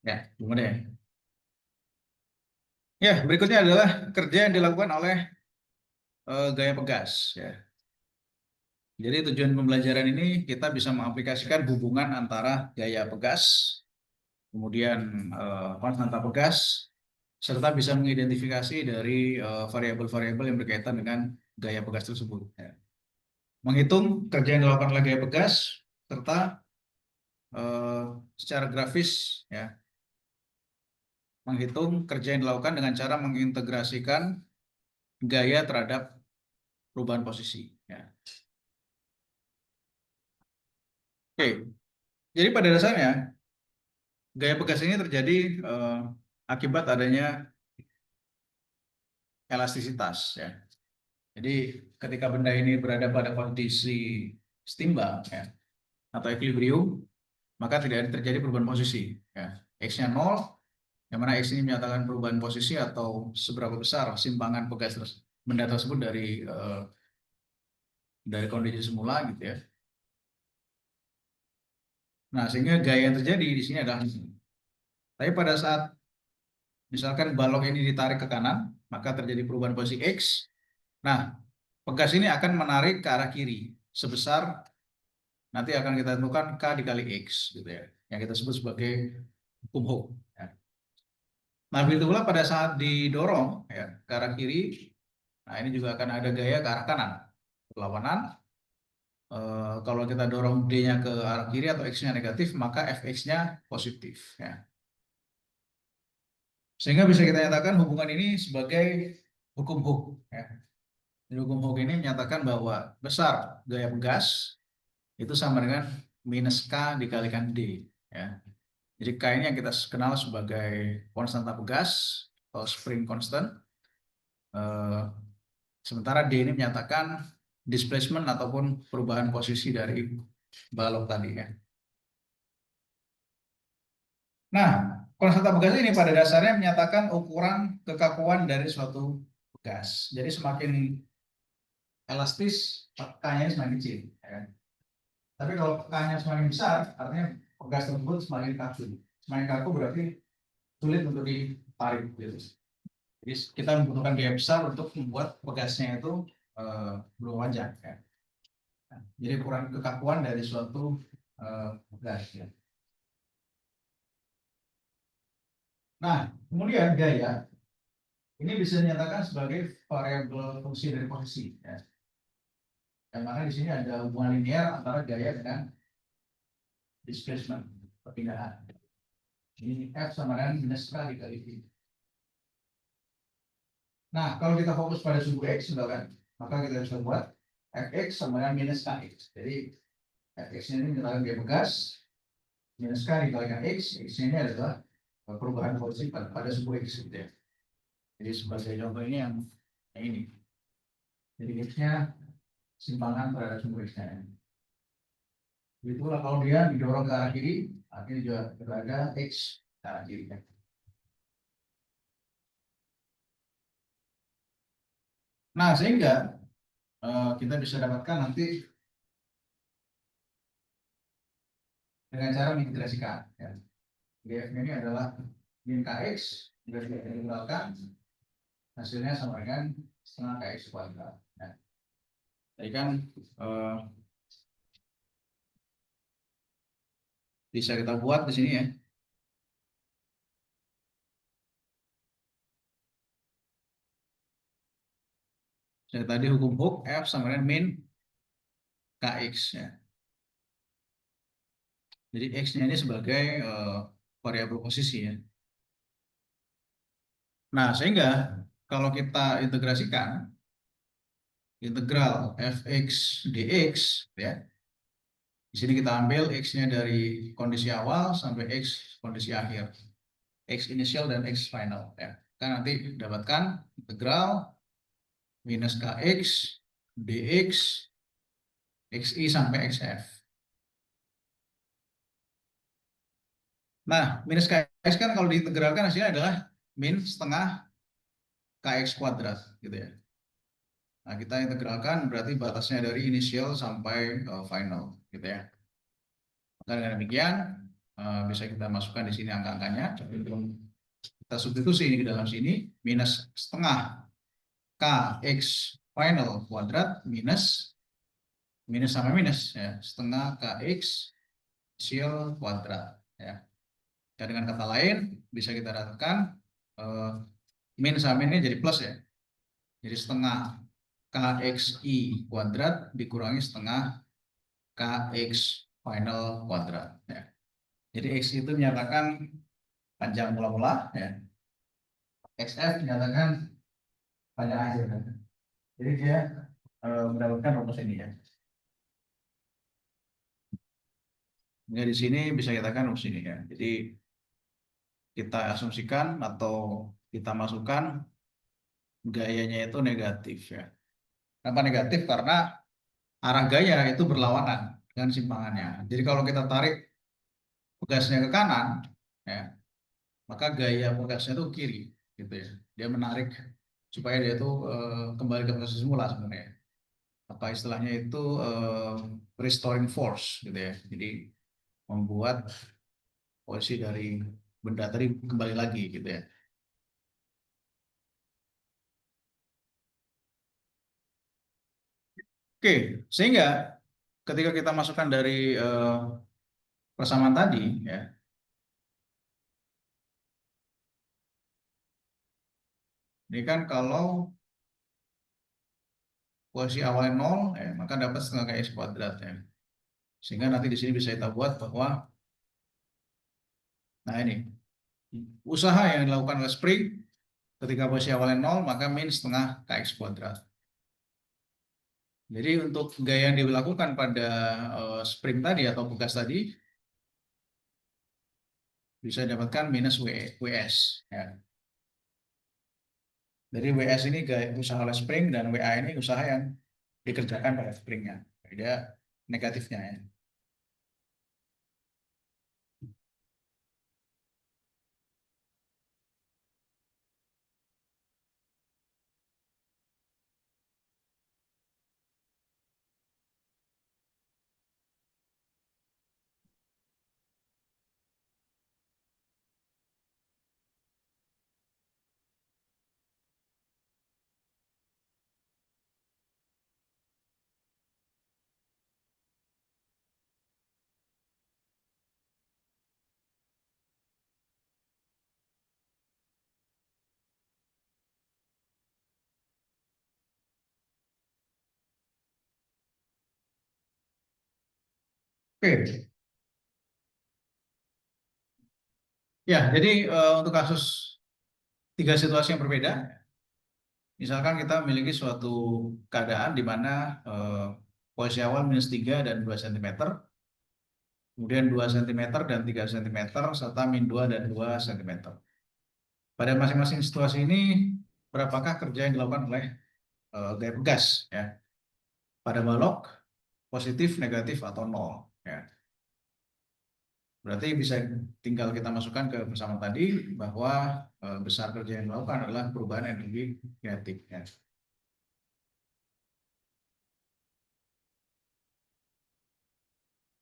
Ya, gimana ya? Ya, berikutnya adalah kerja yang dilakukan oleh gaya pegas, ya. Jadi tujuan pembelajaran ini kita bisa mengaplikasikan hubungan antara gaya pegas, kemudian konstanta pegas, serta bisa mengidentifikasi dari variabel-variabel yang berkaitan dengan gaya pegas tersebut, ya. Menghitung kerja yang dilakukan oleh gaya pegas, serta secara grafis, ya, menghitung kerja yang dilakukan dengan cara mengintegrasikan gaya terhadap perubahan posisi, ya. Oke, jadi pada dasarnya gaya pegas ini terjadi akibat adanya elastisitas, ya. Jadi ketika benda ini berada pada kondisi setimbang, ya, atau equilibrium, maka tidak terjadi perubahan posisi, ya. X-nya 0, yang mana X ini menyatakan perubahan posisi atau seberapa besar simpangan pegas benda tersebut dari kondisi semula, gitu ya. Nah, sehingga gaya yang terjadi di sini adalah ini. Tapi pada saat misalkan balok ini ditarik ke kanan, maka terjadi perubahan posisi X. Nah, pegas ini akan menarik ke arah kiri sebesar nanti akan kita tentukan K dikali X, gitu ya, yang kita sebut sebagai hukum Hooke, ya. Nah, begitu pula pada saat didorong, ya, ke arah kiri, nah ini juga akan ada gaya ke arah kanan, perlawanan. Kalau kita dorong D-nya ke arah kiri atau X-nya negatif, maka Fx-nya positif, ya. Sehingga bisa kita nyatakan hubungan ini sebagai hukum Hooke. Ya. Jadi hukum Hooke ini menyatakan bahwa besar gaya pegas itu sama dengan minus K dikalikan D. Ya. Jadi K ini yang kita kenal sebagai konstanta pegas atau spring constant. Sementara D ini menyatakan displacement ataupun perubahan posisi dari balok tadi ya. Nah, konstanta pegas ini pada dasarnya menyatakan ukuran kekakuan dari suatu pegas. Jadi semakin elastis, K-nya semakin kecil. Ya kan? Tapi kalau K-nya semakin besar, artinya pegas tersebut semakin kaku. Semakin kaku berarti sulit untuk ditarik. Gitu. Jadi kita membutuhkan gaya besar untuk membuat pegasnya itu berwajah. Ya. Nah, jadi ukuran kekakuan dari suatu pegas. Ya. Nah, kemudian gaya ini bisa dinyatakan sebagai variabel fungsi dari posisi. Ya. Yang mana di sini ada hubungan linear antara gaya dengan displacement, perpindahan. Ini F sama dengan minus K dikali V. Nah, kalau kita fokus pada sumbu X, misalkan, maka kita bisa buat Fx sama dengan minus Kx. Jadi, Fx ini menyatakan gaya pegas, minus K dikalikan X, X ini adalah perubahan posisi pada sumbu X. Gitu ya. Jadi, sebagai contoh ini yang ini. Jadi, X-nya simpangan terhadap sumbu X-nya. Itulah kalau dia didorong ke arah kiri, akhirnya juga berada X ke arah kiri. Nah, sehingga kita bisa dapatkan nanti dengan cara mengintegrasikan. Ya. GF ini adalah min Kx, jika diintegralkan, hasilnya sama dengan setengah Kx kuadrat. Ya. Jadi kan bisa kita buat di sini ya. Saya tadi hukum Hooke F sama dengan min Kx ya. Jadi X-nya ini sebagai variabel posisi ya. Nah, sehingga kalau kita integrasikan integral fx dx ya. Di sini kita ambil X-nya dari kondisi awal sampai X kondisi akhir. X initial dan X final ya. Kita nanti dapatkan integral minus Kx dx xi sampai xf. Nah, minus Kx kan kalau diintegralkan hasilnya adalah min setengah Kx kuadrat gitu ya. Nah, kita integralkan berarti batasnya dari initial sampai final gitu ya. Maka dengan demikian bisa kita masukkan di sini angka-angkanya. Kita substitusi ini ke dalam sini minus setengah Kx final kuadrat minus sama minus ya setengah Kx initial kuadrat ya. Dan dengan kata lain bisa kita dapatkan min sama min ini jadi plus ya. Jadi setengah Kxi kuadrat dikurangi setengah Kx final kuadrat ya. Jadi X itu menyatakan panjang mula-mula ya. XF menyatakan panjang akhir kan. Jadi dia mendapatkan rumus ini ya. Nah, di sini bisa kita katakan rumus ini ya. Jadi kita asumsikan atau kita masukkan gayanya itu negatif ya. Kenapa negatif? Karena arah gaya itu berlawanan dengan simpangannya. Jadi kalau kita tarik pegasnya ke kanan, ya, maka gaya pegasnya itu kiri, gitu ya. Dia menarik supaya dia itu kembali ke posisi semula sebenarnya. Apa istilahnya itu restoring force, gitu ya. Jadi membuat posisi dari benda tadi kembali lagi, gitu ya. Oke, sehingga ketika kita masukkan dari persamaan tadi, ya, ini kan kalau posisi awalnya 0, ya, maka dapat setengah Kx kuadrat ya. Sehingga nanti di sini bisa kita buat bahwa, nah ini, usaha yang dilakukan oleh spring Ketika posisi awalnya 0, maka min setengah kx kuadrat. Jadi untuk gaya yang dilakukan pada spring tadi atau bekas tadi, bisa dapatkan minus WS. Ya. Jadi WS ini gaya usaha oleh spring dan WA ini usaha yang dikerjakan pada springnya. Beda negatifnya ya. Oke. Ya, jadi untuk kasus 3 situasi yang berbeda, misalkan kita memiliki suatu keadaan di mana posisi awal minus 3 dan 2 cm, kemudian 2 cm dan 3 cm, serta min 2 dan 2 cm. Pada masing-masing situasi ini, berapakah kerja yang dilakukan oleh gaya pegas? Ya? Pada balok, positif, negatif, atau nol. Ya. Berarti bisa tinggal kita masukkan ke persamaan tadi bahwa besar kerja yang dilakukan adalah perubahan energi kinetik. Ya.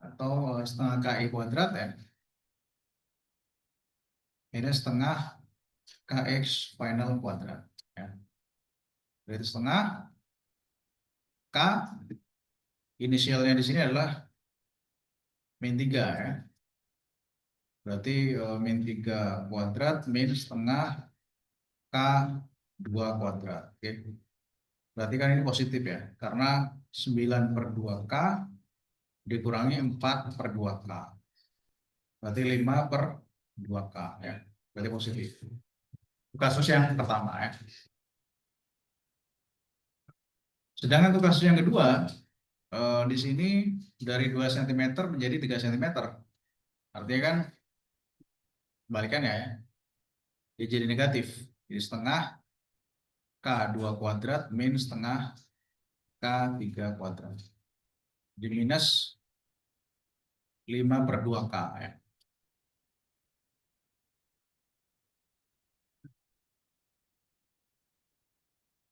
Atau setengah KI kuadrat ya. Ini setengah KX final kuadrat. Ya. Berarti setengah K inisialnya di sini adalah min 3 ya. Berarti min 3 kuadrat min setengah K2 kuadrat. Oke. Berarti kan ini positif ya. Karena 9/2K dikurangi 4/2K. Berarti 5/2K ya. Berarti positif. Kasus yang pertama ya. Sedangkan untuk kasus yang kedua, di sini dari 2 cm menjadi 3 cm. Artinya kan kebalikannya ya. Dia jadi negatif. Jadi setengah K2 kuadrat min setengah K3 kuadrat. Jadi minus 5/2K ya.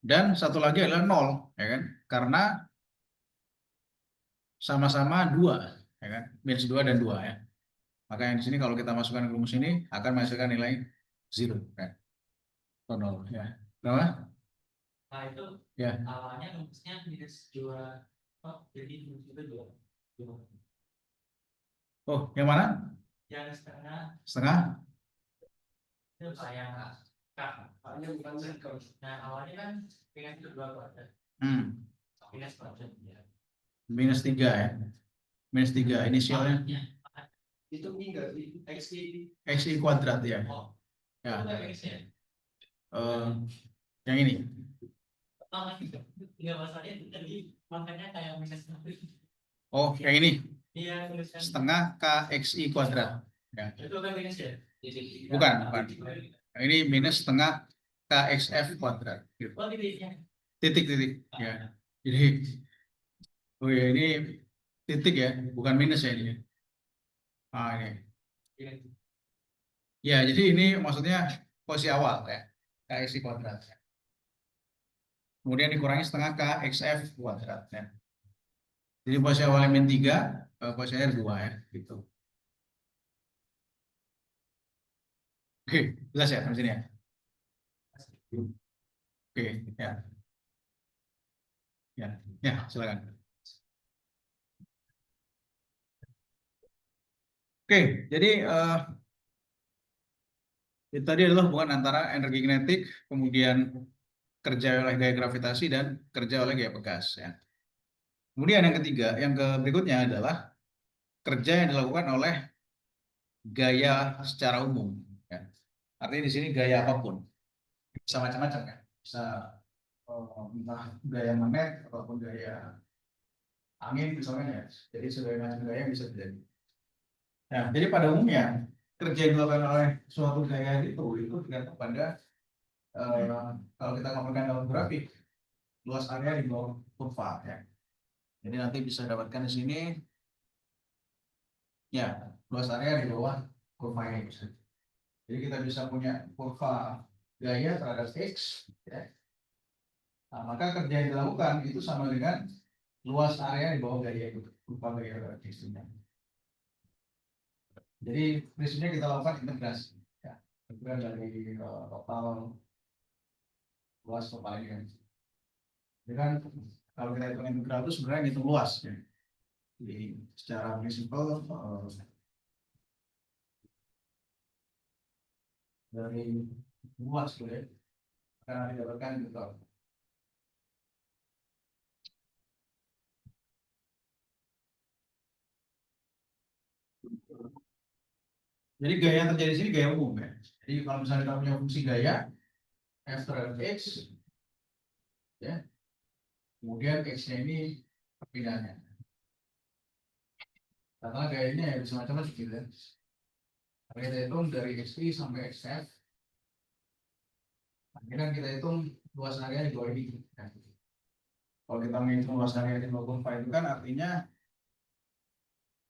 Dan satu lagi adalah 0 ya kan. Karena sama-sama 2 ya kan. Minus 2 dan 2 ya. Maka yang di sini kalau kita masukkan ke rumus ini akan menghasilkan nilai 0 ya. Atau 0 ya. Kenapa? Nah itu Ya. awalnya rumusnya minus 2. Oh, jadi minus itu 2. Oh, yang mana? Yang setengah Setengah? itu saya nah awalnya kan minus 2 kuadrat. Minus kuadrat ya. Minus 3 ya. Minus 3 inisialnya. Itu enggak XI kuadrat ya. Oh, Ya. itu minus ya. Yang ini. Enggak masalahnya tadi makanya kayak minus 1. Oh, yang ini. Iya, tulisan Setengah KXI kuadrat. Ya. itu kan minus ya. Bukan. Ini minus setengah KXF kuadrat. Oh, titiknya. Titik. Ya. Jadi, oh ya ini titik ya, bukan minus ya ini. Ah ini. Ya, jadi ini maksudnya posisi awal ya, KXI kuadrat. Kemudian dikurangi setengah KXF kuadrat ya. Jadi posisi awalnya min 3, posisi akhir 2 ya, gitu. Oke, jelas ya sampai sini ya. Oke, ya. Ya, silakan. Oke, jadi itu tadi adalah hubungan antara energi kinetik, kemudian kerja oleh gaya gravitasi dan kerja oleh gaya pegas. Ya. Kemudian yang ketiga, yang berikutnya adalah kerja yang dilakukan oleh gaya secara umum. Ya. Artinya di sini gaya apapun. bisa macam-macam kan, bisa entah gaya magnet ataupun gaya angin misalnya ya. Jadi segala macam gaya bisa terjadi. Nah, jadi pada umumnya kerja yang dilakukan oleh suatu gaya itu tergantung pada kalau kita ngomongkan dalam grafik luas area di bawah kurva ya. Jadi nanti bisa dapatkan di sini ya luas area di bawah kurva ini. Jadi kita bisa punya kurva gaya terhadap X ya. Nah, maka kerja yang dilakukan itu sama dengan luas area di bawah gaya itu, kurva gaya terhadap X ini. Jadi prinsipnya kita lakukan integrasi ya. Integrasi dari total luas total ini kan. Jadi kan kalau kita hitung integral itu sebenarnya hitung luas ya. Jadi secara prinsipal dari luas gitu ya akan didapatkan integral. Jadi gaya yang terjadi di sini gaya umum ya. Jadi kalau misalnya kita punya fungsi gaya f terhadap x ya, kemudian x-nya ini perpindahannya. Karena gayanya ya bisa macam-macam gitu ya. Kita hitung dari xy sampai xf. Akhirnya kita hitung luas area di bawah ini. Nah, kalau kita menghitung luas area di bawah kurva itu kan artinya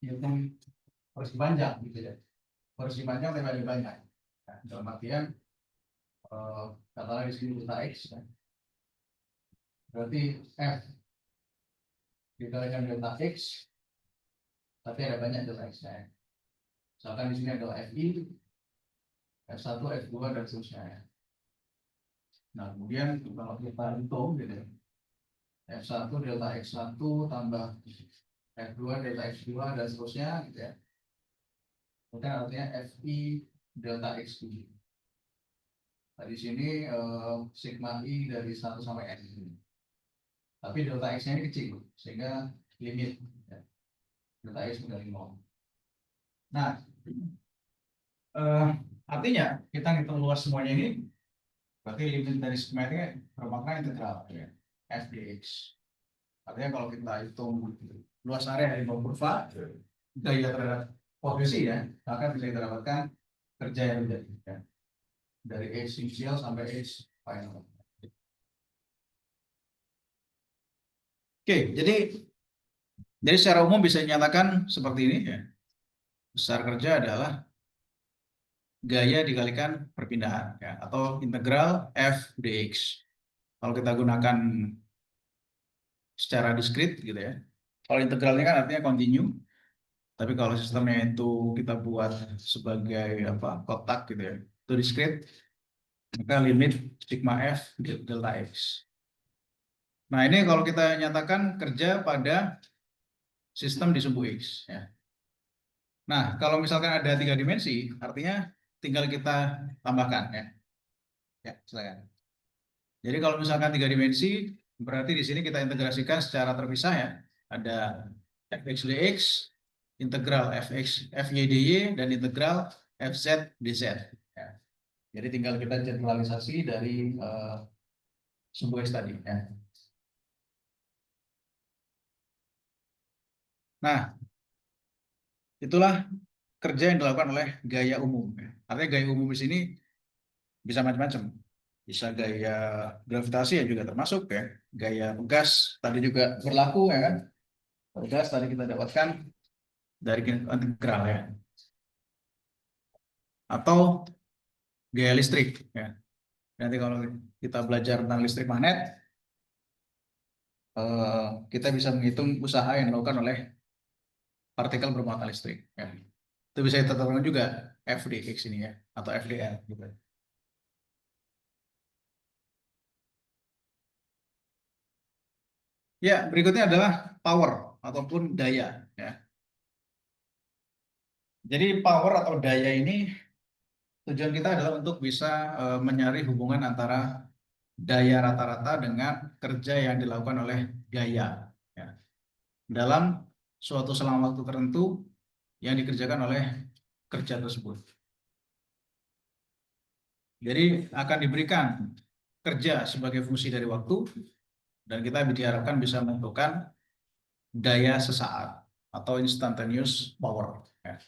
hitung porsi panjang gitu ya. Porsi panjang lebih banyak. Nah, dalam artian katakanlah di sini delta x ya. Berarti f dikalikan delta x, tapi ada banyak delta x ya. Misalkan di sini adalah fi, f1, f2 dan seterusnya ya. Nah, kemudian kalau kita hitung gitu, f1 delta x1 tambah f2 delta x2 dan seterusnya gitu ya. Itu artinya fi delta x7. Nah, di sini sigma i dari 1 sampai n. Tapi delta x-nya ini kecil, sehingga limit ya. Delta x menjadi 0. Nah, artinya kita ngitung luas semuanya ini berarti limit dari sigma ini bermakna integral ya, f dx. Artinya kalau kita hitung luas area dari bawah kurva gaya terhadap posisi ya, maka bisa kita dapatkan kerja yang terjadi ya. Dari H initial sampai H final. Oke, jadi secara umum bisa dinyatakan seperti ini ya. Besar kerja adalah gaya dikalikan perpindahan ya, atau integral f dx. Kalau kita gunakan secara diskrit gitu ya. Kalau integralnya kan artinya continue. Tapi kalau sistemnya itu kita buat sebagai kotak gitu ya, itu diskrit, maka limit sigma f delta x. Nah, ini kalau kita nyatakan kerja pada sistem di sumbu x ya. Nah, kalau misalkan ada 3 dimensi, artinya tinggal kita tambahkan ya. Ya, silakan. Jadi kalau misalkan 3 dimensi, berarti di sini kita integrasikan secara terpisah ya. Ada fx dx, integral fx fy dy, dan integral fz dz. Ya. Jadi tinggal kita generalisasi dari sumbu x tadi ya. Nah, itulah kerja yang dilakukan oleh gaya umum ya. Artinya gaya umum di sini bisa macam-macam. Bisa gaya gravitasi ya juga termasuk ya. Gaya gas tadi juga berlaku ya kan. Gas tadi kita dapatkan dari integral ya. Atau gaya listrik ya. Nanti kalau kita belajar tentang listrik magnet, kita bisa menghitung usaha yang dilakukan oleh partikel bermuatan listrik ya. Itu bisa kita tetapkan juga FDX ini ya, atau FDL gitu. Ya, berikutnya adalah power ataupun daya ya. Jadi power atau daya ini tujuan kita adalah untuk bisa mencari hubungan antara daya rata-rata dengan kerja yang dilakukan oleh gaya ya, dalam suatu selang waktu tertentu yang dikerjakan oleh kerja tersebut. Jadi akan diberikan kerja sebagai fungsi dari waktu dan kita diharapkan bisa menentukan daya sesaat atau instantaneous power. Ya.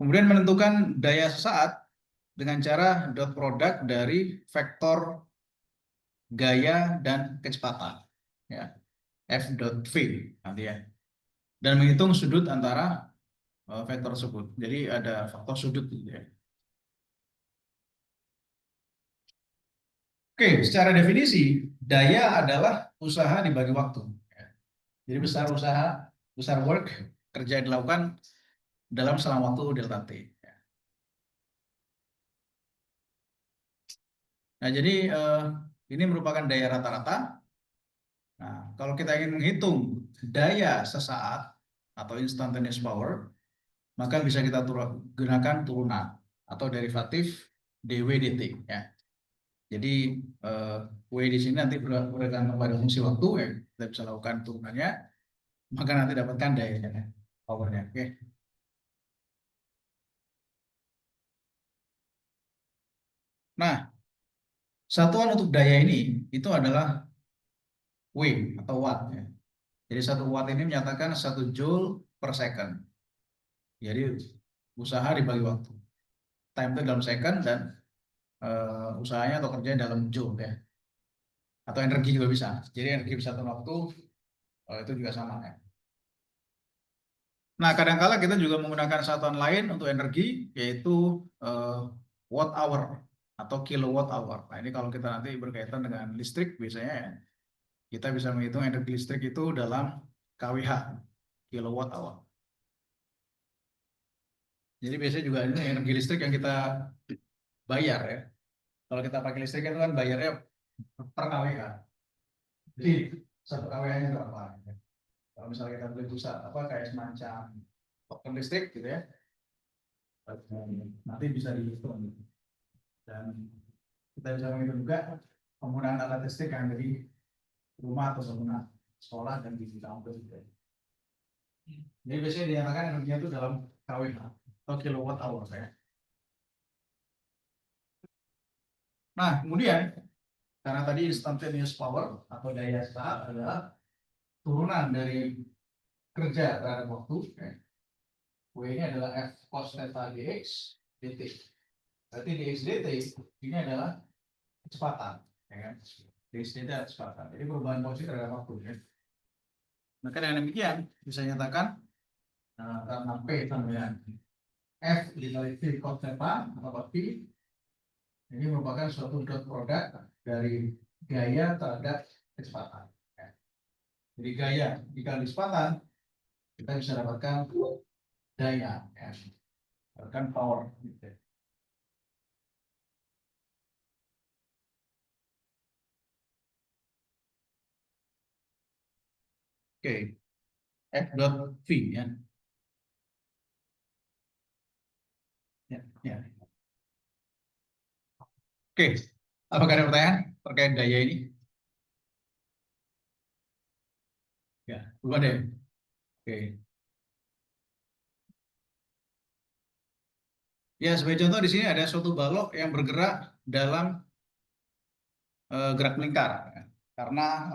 Kemudian menentukan daya sesaat dengan cara dot product dari vektor gaya dan kecepatan. Ya. F dot V nanti ya. Dan menghitung sudut antara vektor tersebut. Jadi ada faktor sudut gitu ya. Oke, secara definisi, daya adalah usaha dibagi waktu. Jadi besar usaha, besar work, kerja yang dilakukan dalam selang waktu delta T. Nah, jadi ini merupakan daya rata-rata. Nah, kalau kita ingin menghitung daya sesaat atau instantaneous power, maka bisa kita gunakan turunan atau derivatif dw dt. Ya. Jadi W di sini nanti berdasarkan pada fungsi waktu ya, kita bisa lakukan turunannya, maka nanti dapatkan dayanya, powernya. Oke. Nah, satuan untuk daya ini itu adalah W atau watt. Ya. Jadi 1 watt ini menyatakan 1 joule per second. Jadi usaha dibagi waktu. Time itu dalam second dan usahanya atau kerjanya dalam joule ya. Atau energi juga bisa. Jadi energi satu waktu itu juga sama ya. Nah, kadang-kala kita juga menggunakan satuan lain untuk energi yaitu watt hour atau kilowatt hour. Nah, ini kalau kita nanti berkaitan dengan listrik biasanya ya, kita bisa menghitung energi listrik itu dalam kWh, kilowatt hour. Jadi biasanya juga ini energi listrik yang kita bayar ya. Kalau kita pakai listrik itu kan bayarnya per kWh. Jadi 1 kWh-nya berapa? Kalau misalnya kita beli pusat apa kayak semacam token listrik gitu ya, nanti bisa dihitung dan kita bisa menghitung juga penggunaan alat listrik yang dari rumah atau bangunan sekolah dan di kampus gitu ya. Jadi biasanya dinyatakan energinya itu dalam kWh atau kilowatt hour ya. Nah, kemudian karena tadi instantaneous power atau daya saat adalah turunan dari kerja terhadap waktu. Ya. W ini adalah F cos theta dx dt. Berarti dx dt ini adalah kecepatan. Ya kan? Dx dt adalah kecepatan. Jadi perubahan posisi terhadap waktu. Ya. Maka dengan demikian bisa nyatakan karena P sama dengan F dikali V cos theta atau P ini merupakan suatu dot product dari gaya terhadap kecepatan. Ya. Jadi gaya dikali kecepatan kita bisa dapatkan daya, ya. Dapatkan power. Gitu. Oke, F dot V ya. Ya, ya. Oke, apakah ada pertanyaan terkait daya ini? Ya, bukan deh. Oke. Ya, sebagai contoh di sini ada suatu balok yang bergerak dalam gerak melingkar ya. Karena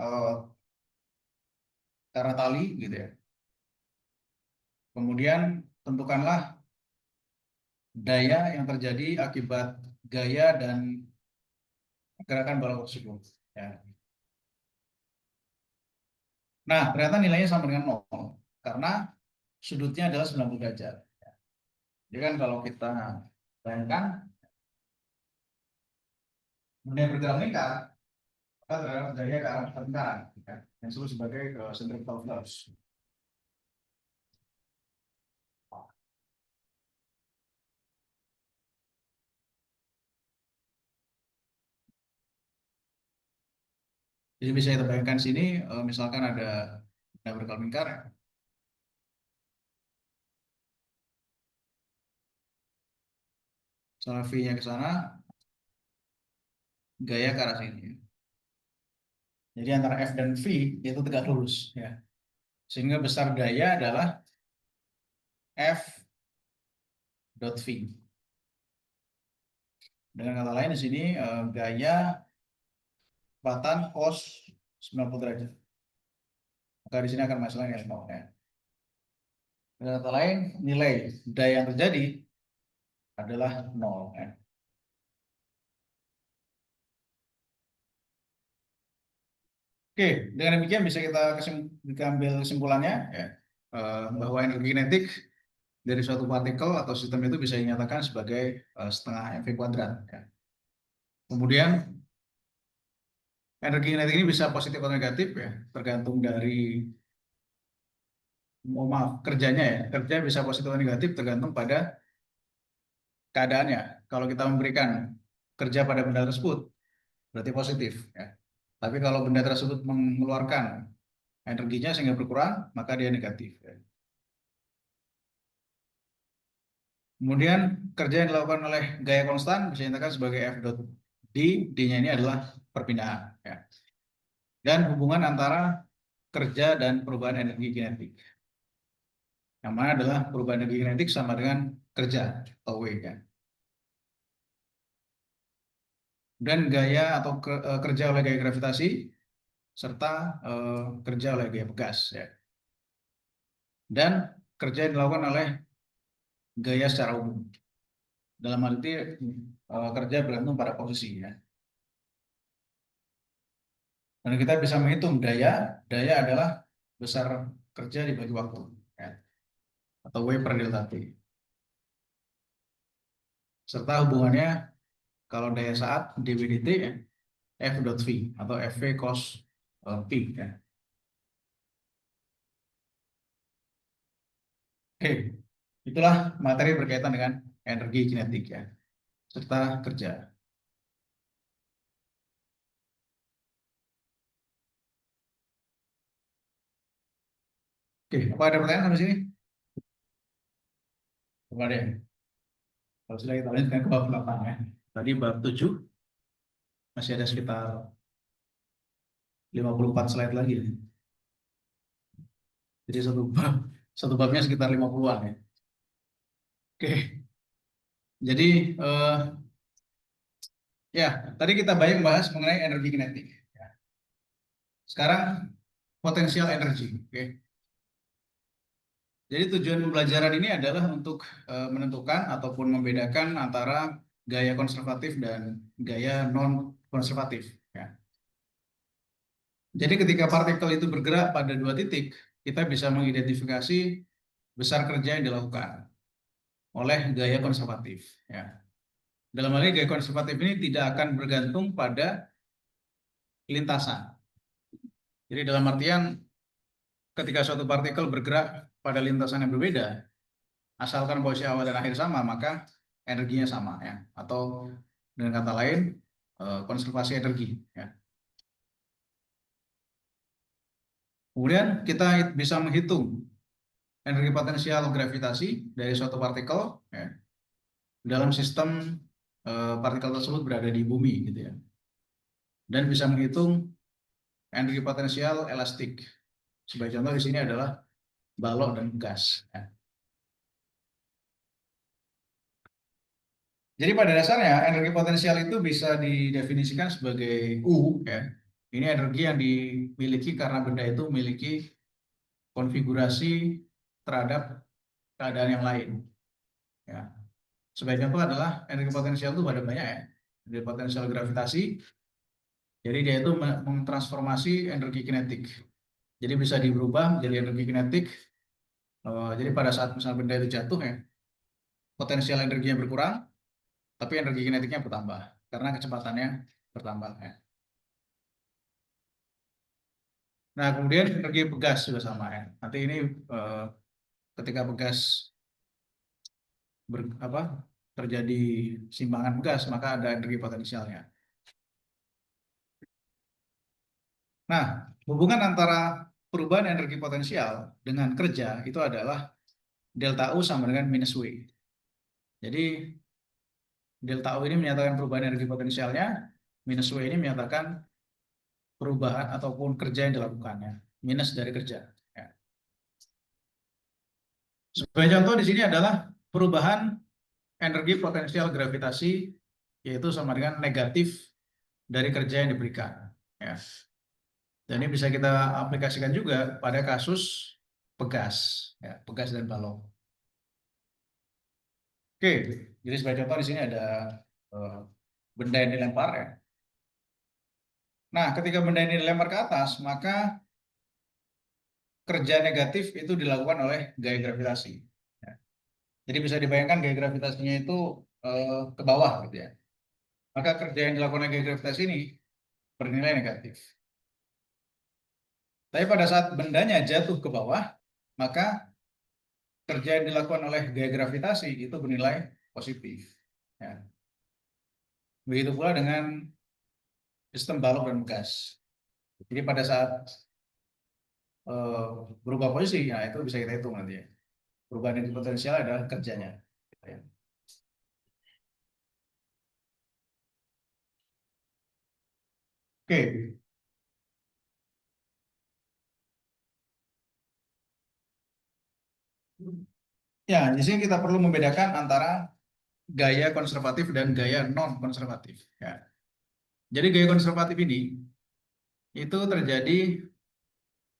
tali gitu ya. Kemudian tentukanlah daya yang terjadi akibat gaya dan gerakan balok tersebut. Ya. Nah, ternyata nilainya sama dengan 0 karena sudutnya adalah 90 derajat. Jadi kan kalau kita bayangkan benda yang bergerak melingkar, maka terhadap daya ke arah perlingkaran, ya, yang disebut sebagai centripetal force. Jadi bisa kita bayangkan sini, misalkan ada benda bergerak melingkar, misalnya V-nya ke sana, gaya ke arah sini. Jadi antara F dan V itu tegak lurus, ya. Sehingga besar daya adalah F dot V. Dengan kata lain di sini gaya kecepatan cos 90 derajat. Maka di sini akan masalah nilai nol ya. Dengan kata lain, nilai daya yang terjadi adalah nol ya. Oke, dengan demikian bisa kita ambil kesimpulannya ya, bahwa energi kinetik dari suatu partikel atau sistem itu bisa dinyatakan sebagai setengah mv kuadrat ya. Kemudian energi kinetik ini bisa positif atau negatif ya, tergantung dari kerjanya ya. Kerja bisa positif atau negatif tergantung pada keadaannya. Kalau kita memberikan kerja pada benda tersebut berarti positif ya. Tapi kalau benda tersebut mengeluarkan energinya sehingga berkurang, maka dia negatif ya. Kemudian kerja yang dilakukan oleh gaya konstan bisa dinyatakan sebagai F dot D, D-nya ini adalah perpindahan ya. Dan hubungan antara kerja dan perubahan energi kinetik. Yang mana adalah perubahan energi kinetik sama dengan kerja atau W ya. Dan gaya atau kerja oleh gaya gravitasi serta kerja oleh gaya pegas ya. Dan kerja yang dilakukan oleh gaya secara umum. Dalam hal itu kerja bergantung pada posisi ya. Dan kita bisa menghitung daya adalah besar kerja dibagi waktu ya. Atau W per delta T. Serta hubungannya kalau daya saat dV dt ya, F dot V atau FV cos P ya. Oke, itulah materi berkaitan dengan energi kinetik ya, serta kerja. Oke, apa ada pertanyaan sampai sini? Apa ada? Kalau sudah kita lanjutkan ke bab 8 ya. Tadi bab 7 masih ada sekitar 54 slide lagi. Jadi satu babnya sekitar 50-an ya. Oke. Jadi ya, tadi kita banyak bahas mengenai energi kinetik. Ya. Sekarang potensial energi. Oke. Jadi tujuan pembelajaran ini adalah untuk menentukan ataupun membedakan antara gaya konservatif dan gaya non konservatif. Ya. Jadi ketika partikel itu bergerak pada dua titik, kita bisa mengidentifikasi besar kerja yang dilakukan oleh gaya konservatif. Ya. Dalam hal ini gaya konservatif ini tidak akan bergantung pada lintasan. Jadi dalam artian ketika suatu partikel bergerak pada lintasan yang berbeda, asalkan posisi awal dan akhir sama, maka energinya sama ya. Atau dengan kata lain, konservasi energi ya. Kemudian kita bisa menghitung energi potensial gravitasi dari suatu partikel ya, dalam sistem partikel tersebut berada di bumi gitu ya. Dan bisa menghitung energi potensial elastik. Sebagai contoh di sini adalah balok dan gas ya. Jadi pada dasarnya energi potensial itu bisa didefinisikan sebagai U ya. Ini energi yang dimiliki karena benda itu memiliki konfigurasi terhadap keadaan yang lain. Ya. Sebagai contoh adalah energi potensial itu ada banyak ya. Energi potensial gravitasi, jadi dia itu mentransformasi energi kinetik. Jadi bisa diubah menjadi energi kinetik. Jadi pada saat misalnya benda itu jatuh ya, potensial energinya berkurang, tapi energi kinetiknya bertambah karena kecepatannya bertambah ya. Nah, kemudian energi pegas juga sama ya. Nanti ini ketika pegas terjadi simpangan gas, maka ada energi potensialnya. Nah, hubungan antara perubahan energi potensial dengan kerja itu adalah delta U sama dengan minus W. Jadi delta U ini menyatakan perubahan energi potensialnya, minus W ini menyatakan perubahan ataupun kerja yang dilakukannya, minus dari kerja. Ya. Sebagai contoh di sini adalah perubahan energi potensial gravitasi yaitu sama dengan negatif dari kerja yang diberikan. Ya. Dan ini bisa kita aplikasikan juga pada kasus pegas, ya, pegas dan balok. Oke, jadi sebagai contoh di sini ada benda yang dilempar ya. Nah, ketika benda ini dilempar ke atas, maka kerja negatif itu dilakukan oleh gaya gravitasi. Ya. Jadi bisa dibayangkan gaya gravitasinya itu ke bawah gitu ya. Maka kerja yang dilakukan oleh gaya gravitasi ini bernilai negatif. Tapi pada saat bendanya jatuh ke bawah, maka kerja yang dilakukan oleh gaya gravitasi itu bernilai positif. Ya. Begitu pula dengan sistem balok dan gas. Jadi pada saat berubah posisi, ya itu bisa kita hitung nanti ya. Perubahan energi potensial adalah kerjanya. Ya. Oke, ya di sini kita perlu membedakan antara gaya konservatif dan gaya non konservatif. Ya. Jadi gaya konservatif ini itu terjadi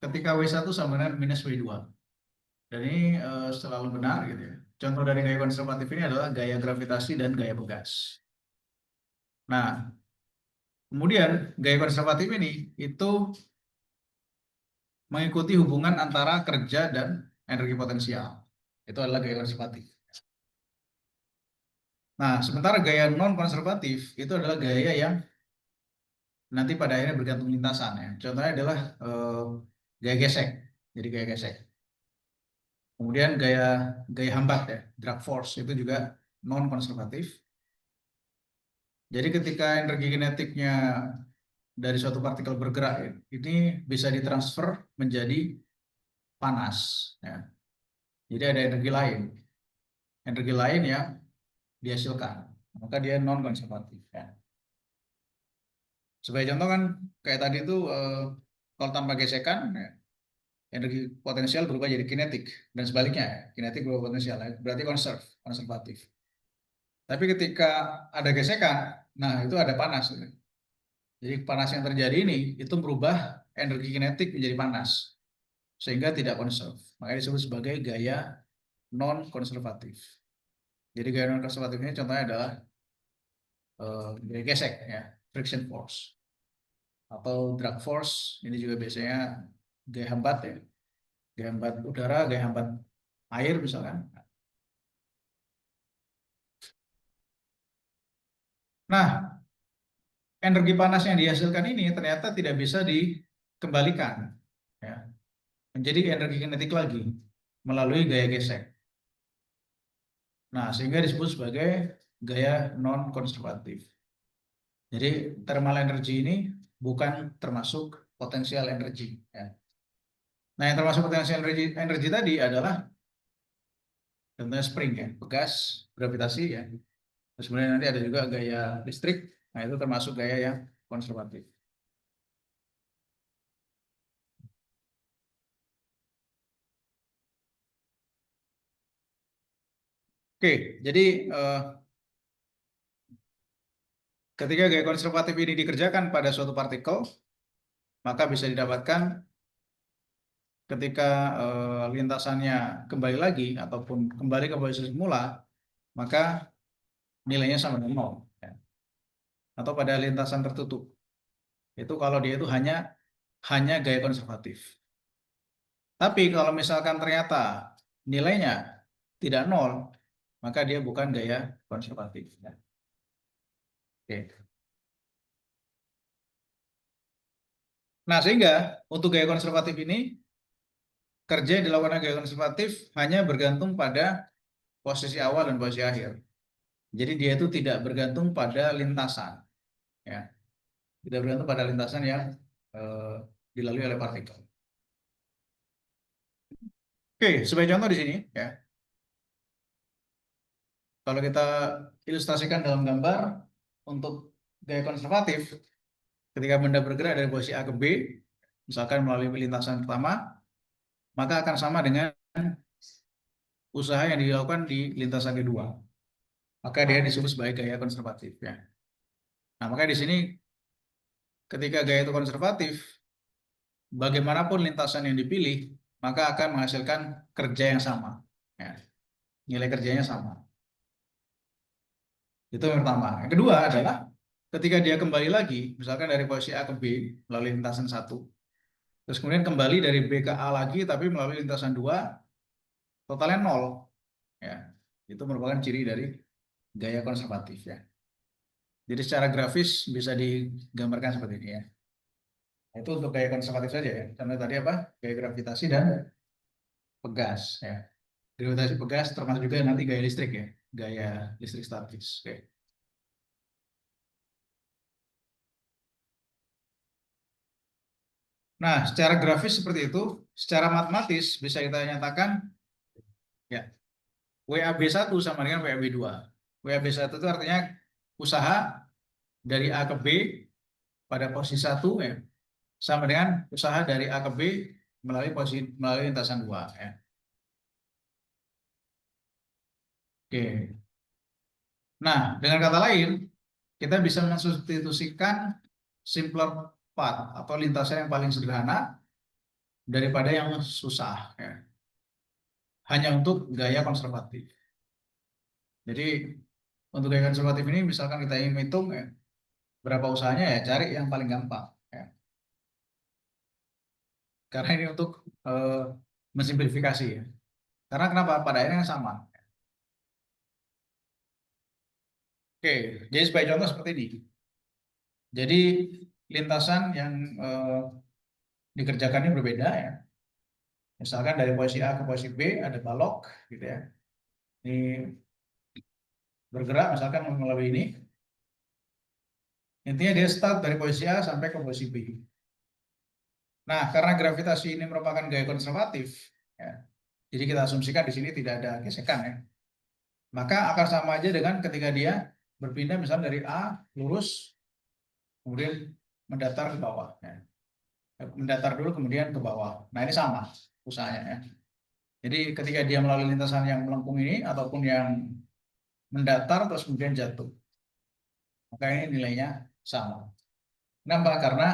ketika W1 sama dengan minus W2. Dan ini selalu benar gitu ya. Contoh dari gaya konservatif ini adalah gaya gravitasi dan gaya begas. Nah, kemudian gaya konservatif ini itu mengikuti hubungan antara kerja dan energi potensial. Itu adalah gaya konservatif. Nah, sementara gaya non konservatif itu adalah gaya yang nanti pada akhirnya bergantung lintasan ya. Contohnya adalah gaya gesek. Jadi gaya gesek. Kemudian gaya hambat ya, drag force itu juga non konservatif. Jadi ketika energi kinetiknya dari suatu partikel bergerak ini bisa ditransfer menjadi panas ya. Jadi ada energi lain yang dihasilkan, maka dia non konservatif ya. Sebagai contoh kan kayak tadi itu kalau tanpa gesekan ya, energi potensial berubah jadi kinetik dan sebaliknya ya, kinetik berubah potensial ya, berarti konservatif. Tapi ketika ada gesekan, nah itu ada panas. Jadi panas yang terjadi ini itu merubah energi kinetik menjadi panas sehingga tidak konserv. Makanya disebut sebagai gaya non konservatif. Jadi gaya non konservatif ini contohnya adalah gaya gesek ya, friction force atau drag force. Ini juga biasanya gaya hambat ya, gaya hambat udara, gaya hambat air misalkan. Nah, energi panas yang dihasilkan ini ternyata tidak bisa dikembalikan ya, menjadi energi kinetik lagi melalui gaya gesek. Nah, sehingga disebut sebagai gaya non konservatif. Jadi thermal energy ini bukan termasuk potensial energi ya. Nah, yang termasuk potensial energi tadi adalah contohnya spring ya, bekas, gravitasi ya. Terus kemudian nanti ada juga gaya listrik. Nah, itu termasuk gaya yang konservatif. Oke, jadi ketika gaya konservatif ini dikerjakan pada suatu partikel, maka bisa didapatkan ketika lintasannya kembali lagi ataupun kembali ke posisi semula, maka nilainya sama dengan 0. Ya. Atau pada lintasan tertutup. Itu kalau dia itu hanya gaya konservatif. Tapi kalau misalkan ternyata nilainya tidak 0, maka dia bukan gaya konservatif. Ya. Oke. Nah, sehingga untuk gaya konservatif ini, kerja yang dilakukan gaya konservatif hanya bergantung pada posisi awal dan posisi akhir. Jadi dia itu tidak bergantung pada lintasan. Ya. Tidak bergantung pada lintasan yang dilalui oleh partikel. Oke, sebagai contoh di sini, ya. Kalau kita ilustrasikan dalam gambar, untuk gaya konservatif, ketika benda bergerak dari posisi A ke B, misalkan melalui lintasan pertama, maka akan sama dengan usaha yang dilakukan di lintasan kedua. Maka dia disebut sebagai gaya konservatif. Ya. Nah, makanya di sini ketika gaya itu konservatif, bagaimanapun lintasan yang dipilih, maka akan menghasilkan kerja yang sama. Ya, nilai kerjanya sama. Itu yang pertama. Yang kedua adalah ketika dia kembali lagi, misalkan dari posisi A ke B melalui lintasan 1, terus kemudian kembali dari B ke A lagi, tapi melalui lintasan 2, totalnya 0. Ya, itu merupakan ciri dari gaya konservatif. Ya. Jadi secara grafis bisa digambarkan seperti ini ya. Itu untuk gaya konservatif saja ya. Contoh tadi apa? Gaya gravitasi dan pegas ya. Gravitasi pegas termasuk juga nanti gaya listrik ya. Gaya listrik statis. Oke. Nah, secara grafis seperti itu, secara matematis bisa kita nyatakan ya, WAB1 sama dengan WAB2. WAB1 itu artinya usaha dari A ke B pada posisi 1 ya, sama dengan usaha dari A ke B melalui lintasan 2 ya. Oke. Nah, dengan kata lain, kita bisa mensubstitusikan simpler path atau lintasan yang paling sederhana daripada yang susah ya. Hanya untuk gaya konservatif. Jadi untuk gaya konservatif ini misalkan kita ingin hitung ya, berapa usahanya ya cari yang paling gampang ya. Karena ini untuk mensimplifikasi ya. Karena kenapa? Pada akhirnya sama. Oke, jadi sebagai contoh seperti ini. Jadi lintasan yang dikerjakannya berbeda ya. Misalkan dari posisi A ke posisi B ada balok gitu ya. Ini bergerak misalkan melalui ini. Intinya dia start dari posisi A sampai ke posisi B. Nah, karena gravitasi ini merupakan gaya konservatif, ya, jadi kita asumsikan di sini tidak ada gesekan ya. Maka akan sama aja dengan ketika dia berpindah misalnya dari A lurus, kemudian mendatar ke bawah. Ya. Mendatar dulu kemudian ke bawah. Nah ini sama usahanya ya. Jadi ketika dia melalui lintasan yang melengkung ini ataupun yang mendatar terus kemudian jatuh, maka ini nilainya sama. Kenapa? Karena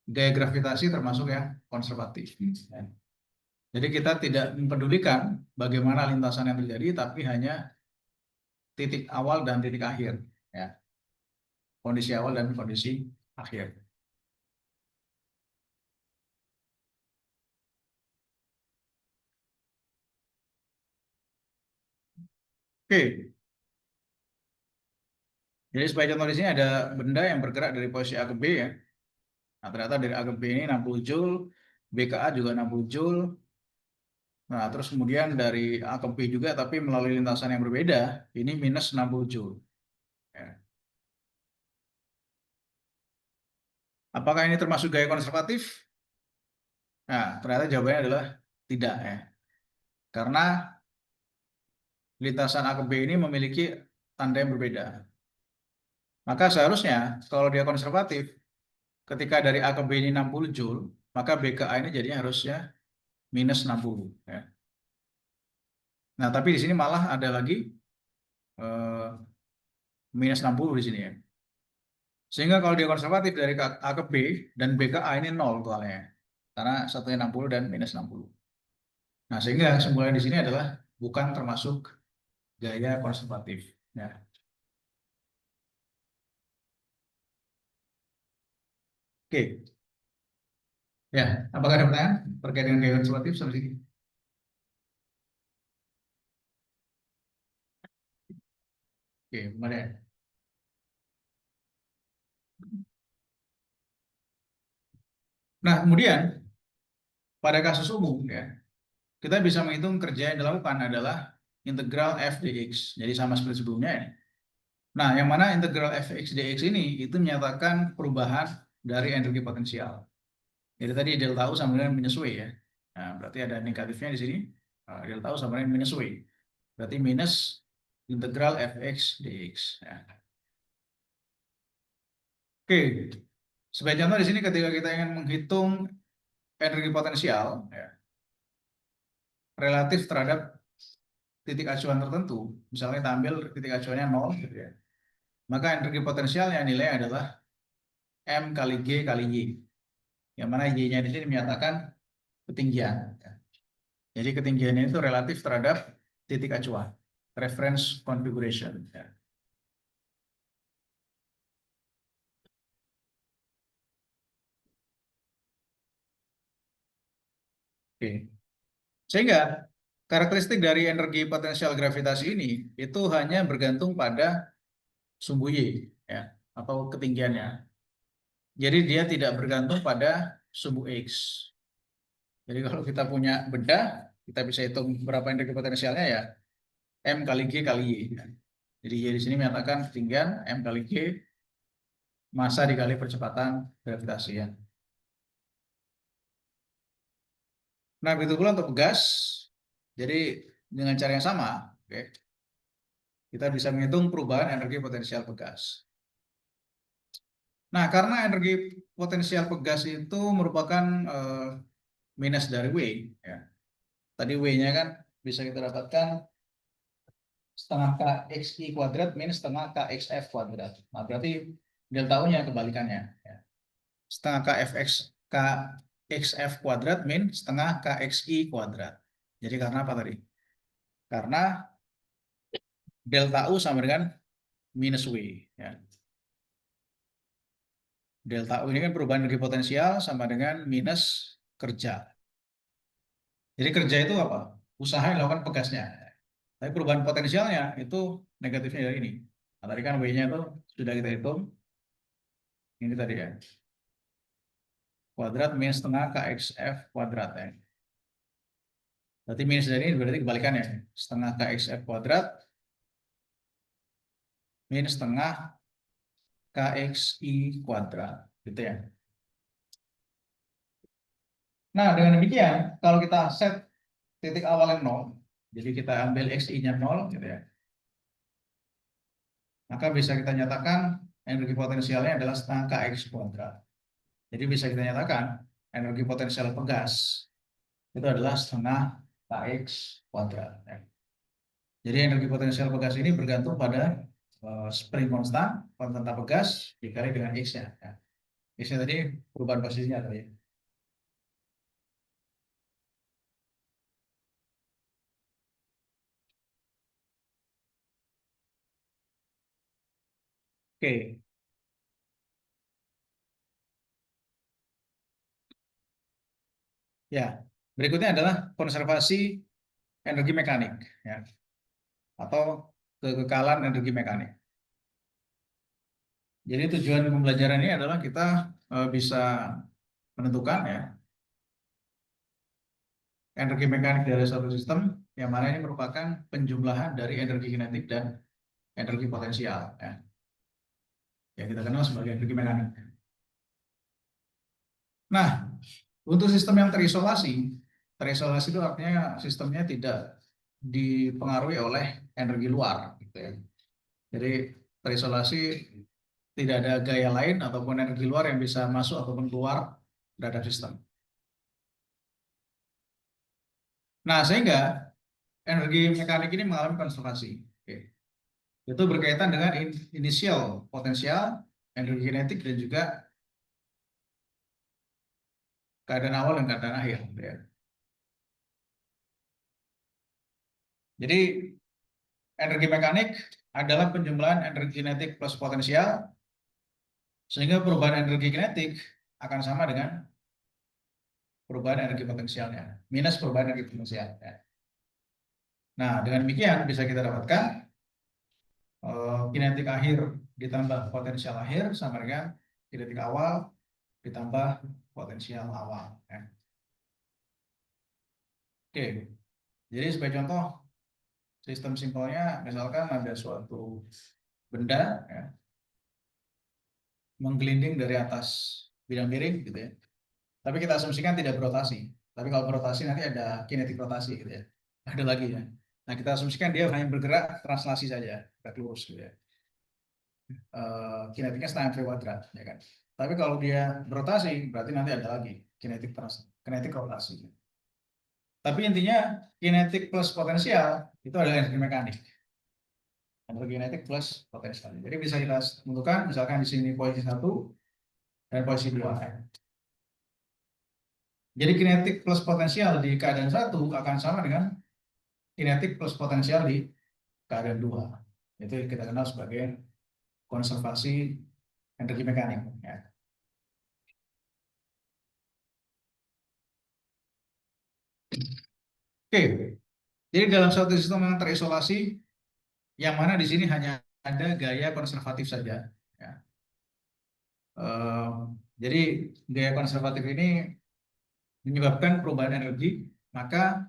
gaya gravitasi termasuk yang konservatif. Ya. Jadi kita tidak mempedulikan bagaimana lintasan yang terjadi, tapi hanya titik awal dan titik akhir. Ya. Kondisi awal dan kondisi akhir. Oke. Jadi sebagai contoh di sini ada benda yang bergerak dari posisi A ke B ya. Nah, ternyata dari A ke B ini 60 Joule, B ke A juga 60 Joule. Nah, terus kemudian dari A ke B juga tapi melalui lintasan yang berbeda, ini minus 60 Joule. Ya. Apakah ini termasuk gaya konservatif? Nah, ternyata jawabannya adalah tidak ya. Karena lintasan A ke B ini memiliki tanda yang berbeda. Maka seharusnya kalau dia konservatif, ketika dari A ke B ini 60 Joule, maka B ke A ini jadinya harusnya minus 60. Ya. Nah, tapi di sini malah ada lagi minus 60 di sini ya. Sehingga kalau dia konservatif dari A ke B dan B ke A ini 0 totalnya. Karena satunya 60 dan minus 60. Nah, sehingga kesimpulan di sini adalah bukan termasuk gaya konservatif. Ya. Oke. Ya, apakah ada pertanyaan terkait dengan gaya konservatif sampai sini? Oke, kemudian. Nah, kemudian pada kasus umum ya, kita bisa menghitung kerja yang dilakukan adalah integral f dx. Jadi sama seperti sebelumnya ya. Nah, yang mana integral fx dx ini itu menyatakan perubahan dari energi potensial. Jadi tadi delta U sama dengan minus W ya. Nah, berarti ada negatifnya di sini. Delta U sama dengan minus W. Berarti minus integral fx dx. Ya. Oke, sebagai contoh di sini ketika kita ingin menghitung energi potensial ya, relatif terhadap titik acuan tertentu, misalnya kita ambil titik acuannya 0 gitu ya. maka energi potensial yang nilai adalah M kali G kali Y. Yang mana Y-nya di sini menyatakan ketinggian. Jadi ketinggiannya itu relatif terhadap titik acuan, reference configuration. Oke. Sehingga karakteristik dari energi potensial gravitasi ini itu hanya bergantung pada sumbu Y, ya, atau ketinggiannya. Jadi dia tidak bergantung pada sumbu X. Jadi kalau kita punya benda, kita bisa hitung berapa energi potensialnya ya M kali G kali Y. Jadi Y di sini menyatakan ketinggian M kali G, massa dikali percepatan gravitasi ya. Nah, begitu pula untuk gas. Jadi dengan cara yang sama, oke, kita bisa menghitung perubahan energi potensial pegas. Nah, karena energi potensial pegas itu merupakan minus dari W, ya. Tadi W-nya kan bisa kita dapatkan setengah KXI kuadrat minus setengah KXF kuadrat. Nah, berarti delta U-nya kebalikannya. Ya. Setengah KXF kuadrat min setengah KXI kuadrat. Jadi karena apa tadi? Karena delta U sama dengan minus W. Ya. Delta U ini kan perubahan energi potensial sama dengan minus kerja. Jadi kerja itu apa? Usaha yang dilakukan pegasnya. Tapi perubahan potensialnya itu negatifnya dari ini. Nah, tadi kan W-nya itu sudah kita hitung. Ini tadi ya. Kuadrat minus setengah KXF kuadrat ya. Berarti minus dari ini berarti kebalikannya. Setengah KXF kuadrat minus setengah KXI kuadrat. Gitu ya. Nah, dengan demikian, kalau kita set titik awal yang 0, jadi kita ambil XI-nya 0, gitu ya. Maka bisa kita nyatakan energi potensialnya adalah setengah KX kuadrat. Jadi bisa kita nyatakan energi potensial pegas itu adalah setengah KX kuadrat. Jadi energi potensial pegas ini bergantung pada spring konstan, konstanta pegas dikali dengan X-nya. X-nya tadi perubahan posisinya tadi. Oke. Ya, berikutnya adalah konservasi energi mekanik, ya, atau kekekalan energi mekanik. Jadi tujuan pembelajaran ini adalah kita bisa menentukan ya energi mekanik dari suatu sistem yang mana ini merupakan penjumlahan dari energi kinetik dan energi potensial ya. Yang kita kenal sebagai energi mekanik. Nah, untuk sistem yang terisolasi itu artinya sistemnya tidak dipengaruhi oleh energi luar gitu ya. Jadi terisolasi tidak ada gaya lain ataupun energi luar yang bisa masuk ataupun keluar terhadap sistem. Nah, sehingga energi mekanik ini mengalami konservasi. Oke. Itu berkaitan dengan inisial potensial, energi kinetik, dan juga keadaan awal dan keadaan akhir. Ya. Jadi energi mekanik adalah penjumlahan energi kinetik plus potensial, sehingga perubahan energi kinetik akan sama dengan perubahan energi potensialnya, minus perubahan energi potensial. Ya. Nah, dengan demikian bisa kita dapatkan kinetik akhir ditambah potensial akhir sama dengan kinetik awal ditambah potensial awal. Ya. Oke, jadi sebagai contoh, sistem simpelnya misalkan ada suatu benda ya, menggelinding dari atas bidang miring gitu ya. Tapi kita asumsikan tidak berotasi. Tapi kalau berotasi nanti ada kinetik rotasi gitu ya. Ada lagi ya. Nah, kita asumsikan dia hanya bergerak translasi saja, gerak lurus gitu ya. Kinetiknya setengah v kuadrat ya kan. Tapi kalau dia berotasi berarti nanti ada lagi kinetik rotasi. Tapi intinya kinetik plus potensial itu adalah energi mekanik. Energi kinetik plus potensial. Jadi bisa kita tentukan misalkan di sini posisi 1 dan posisi 2. Jadi kinetik plus potensial di keadaan 1 akan sama dengan kinetik plus potensial di keadaan 2. Itu kita kenal sebagai konservasi energi mekanik. Ya. Oke, jadi dalam suatu sistem yang terisolasi, yang mana di sini hanya ada gaya konservatif saja. Ya. Jadi gaya konservatif ini menyebabkan perubahan energi, maka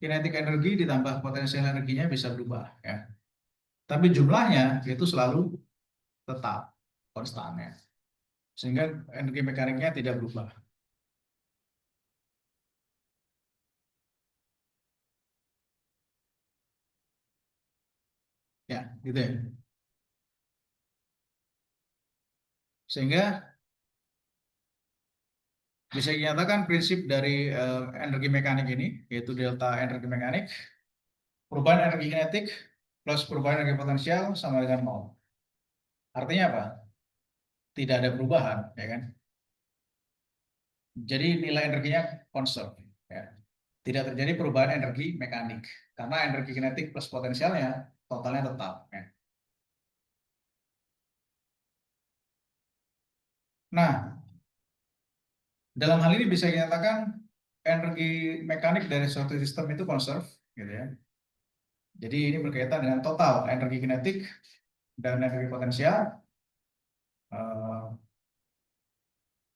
kinetik energi ditambah potensial energinya bisa berubah. Ya. Tapi jumlahnya itu selalu tetap konstan, ya. Sehingga energi mekaniknya tidak berubah. Ya, gitu ya. Sehingga bisa dinyatakan prinsip dari energi mekanik ini, yaitu delta energi mekanik, perubahan energi kinetik plus perubahan energi potensial sama dengan 0. Artinya apa? Tidak ada perubahan, ya kan? Jadi nilai energinya konstant, ya. Tidak terjadi perubahan energi mekanik karena energi kinetik plus potensialnya totalnya tetap, ya. Nah, dalam hal ini bisa dinyatakan energi mekanik dari suatu sistem itu conserve, gitu ya. Jadi ini berkaitan dengan total energi kinetik dan energi potensial.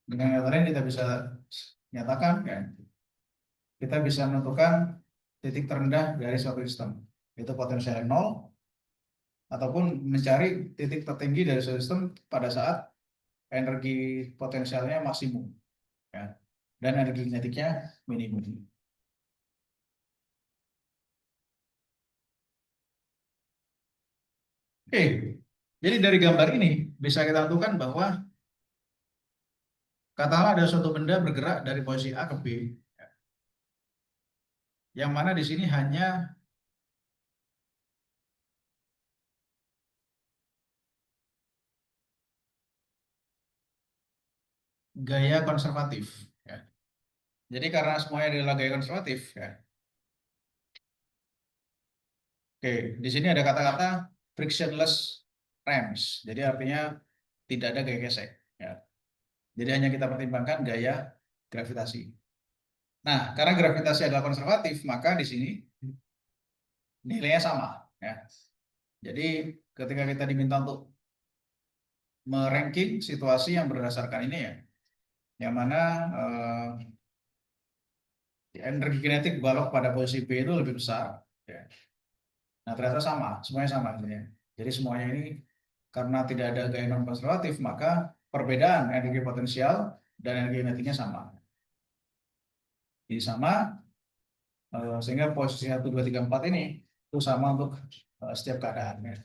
Dengan kata lain kita bisa nyatakan, ya, kita bisa menentukan titik terendah dari suatu sistem, itu potensial 0, ataupun mencari titik tertinggi dari suatu sistem pada saat energi potensialnya maksimum, ya, dan energi kinetiknya minimum. Oke, jadi dari gambar ini bisa kita tentukan bahwa katakanlah ada suatu benda bergerak dari posisi A ke B, yang mana di sini hanya gaya konservatif, ya. Jadi karena semuanya adalah gaya konservatif, ya. Oke, di sini ada kata-kata frictionless ramps. Jadi artinya tidak ada gaya gesek, ya. Jadi hanya kita pertimbangkan gaya gravitasi. Nah, karena gravitasi adalah konservatif, maka di sini nilainya sama, ya. Jadi ketika kita diminta untuk meranking situasi yang berdasarkan ini, ya, yang mana energi kinetik balok pada posisi B itu lebih besar, ya. Nah, ternyata sama, semuanya sama intinya. Jadi semuanya ini karena tidak ada gaya non konservatif, maka perbedaan energi potensial dan energi kinetiknya sama. Jadi sama, sehingga posisi 1, 2, 3, 4 ini itu sama untuk setiap keadaan, ya.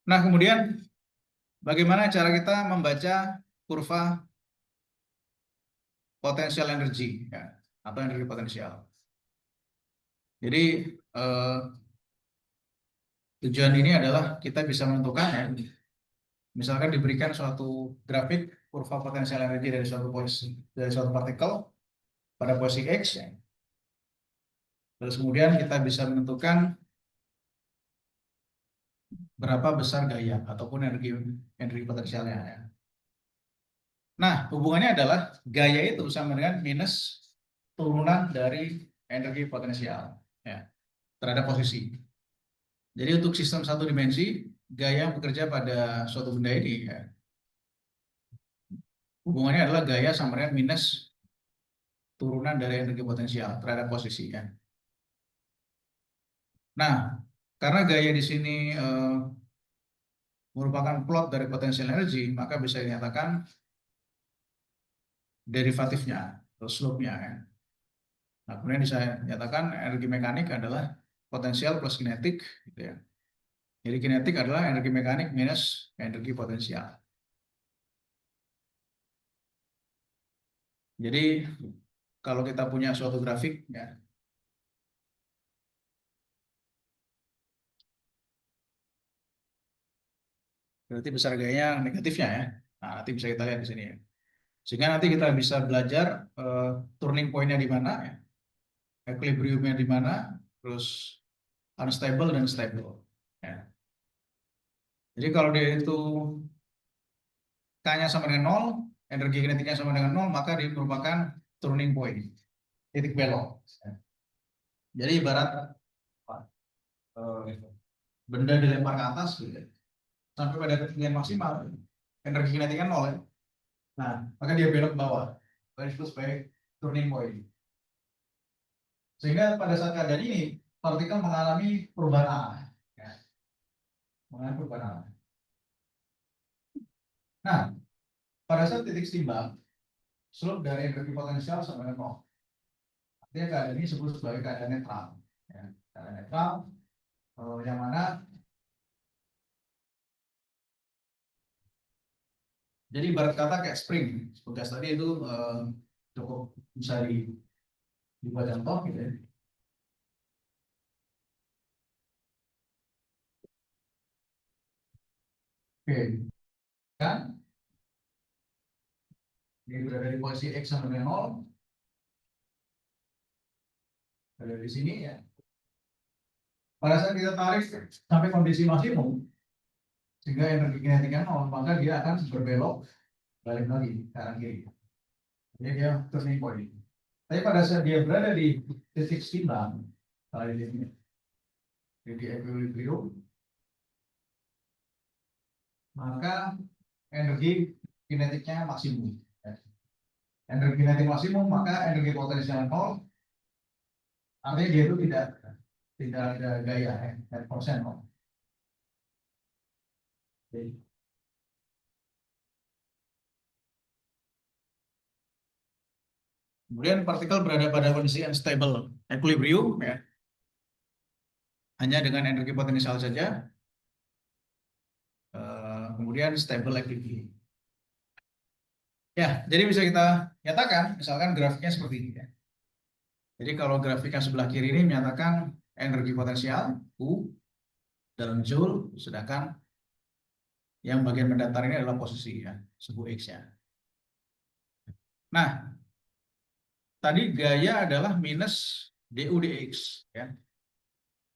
Nah, kemudian bagaimana cara kita membaca kurva potensial energi, ya, atau energi potensial. Jadi tujuan ini adalah kita bisa menentukan, ya, misalkan diberikan suatu grafik kurva potensial energi dari suatu partikel pada posisi X, ya. Terus kemudian kita bisa menentukan berapa besar gaya ataupun energi potensialnya, ya. Nah, hubungannya adalah gaya itu sama dengan minus turunan dari energi potensial, ya, terhadap posisi. Jadi untuk sistem satu dimensi, gaya yang bekerja pada suatu benda ini, ya, hubungannya adalah gaya sama dengan minus turunan dari energi potensial terhadap posisi, ya. Nah, karena gaya di sini merupakan plot dari potensial energi, maka bisa dinyatakan derivatifnya atau slope-nya, ya. Nah, kemudian bisa dinyatakan energi mekanik adalah potensial plus kinetik, gitu ya. Jadi kinetik adalah energi mekanik minus energi potensial. Jadi kalau kita punya suatu grafik, ya, berarti besar gayanya negatifnya ya. Nah, nanti bisa kita lihat di sini ya. Sehingga nanti kita bisa belajar turning point-nya di mana ya, equilibrium-nya di mana, terus unstable dan stable. Ya. Jadi kalau dia itu K-nya sama dengan 0, energi kinetiknya sama dengan 0, maka dia merupakan turning point, titik belok. Ya. Jadi ibarat benda dilempar ke atas gitu, sampai pada ketinggian maksimal, energi kinetiknya 0 ya. Nah, maka dia belok ke bawah. Itu disebut sebagai turning point. Sehingga pada saat keadaan ini, partikel mengalami perubahan arah. Ya. Mengalami perubahan arah. Nah, pada saat titik setimbang, slope dari energi potensial sama dengan 0. Artinya keadaan ini disebut sebagai keadaan netral. Ya. Keadaan netral, yang mana jadi ibarat kata kayak spring. Bekas tadi itu cukup bisa dibuat contoh gitu ya. Oke, kan? Ini berada di posisi X sama dengan 0. Ada di sini ya. Pada saat kita tarik sampai kondisi maksimum, sehingga energi kinetiknya 0, maka dia akan berbelok balik lagi ke kanan kiri. Jadi dia turning point. Tapi pada saat dia berada di titik setimbang, kalau di sini, di equilibrium, maka energi kinetiknya maksimum. Energi kinetik maksimum, maka energi potensial 0, artinya dia itu tidak ada gaya, persen 0. Kemudian partikel berada pada kondisi unstable equilibrium ya, hanya dengan energi potensial saja. Kemudian stable equilibrium. Ya, jadi bisa kita nyatakan, misalkan grafiknya seperti ini ya. Jadi kalau grafiknya sebelah kiri ini menyatakan energi potensial U dalam joule, sedangkan yang bagian mendatar ini adalah posisi ya, suhu X-nya. Nah, tadi gaya adalah minus du dx ya.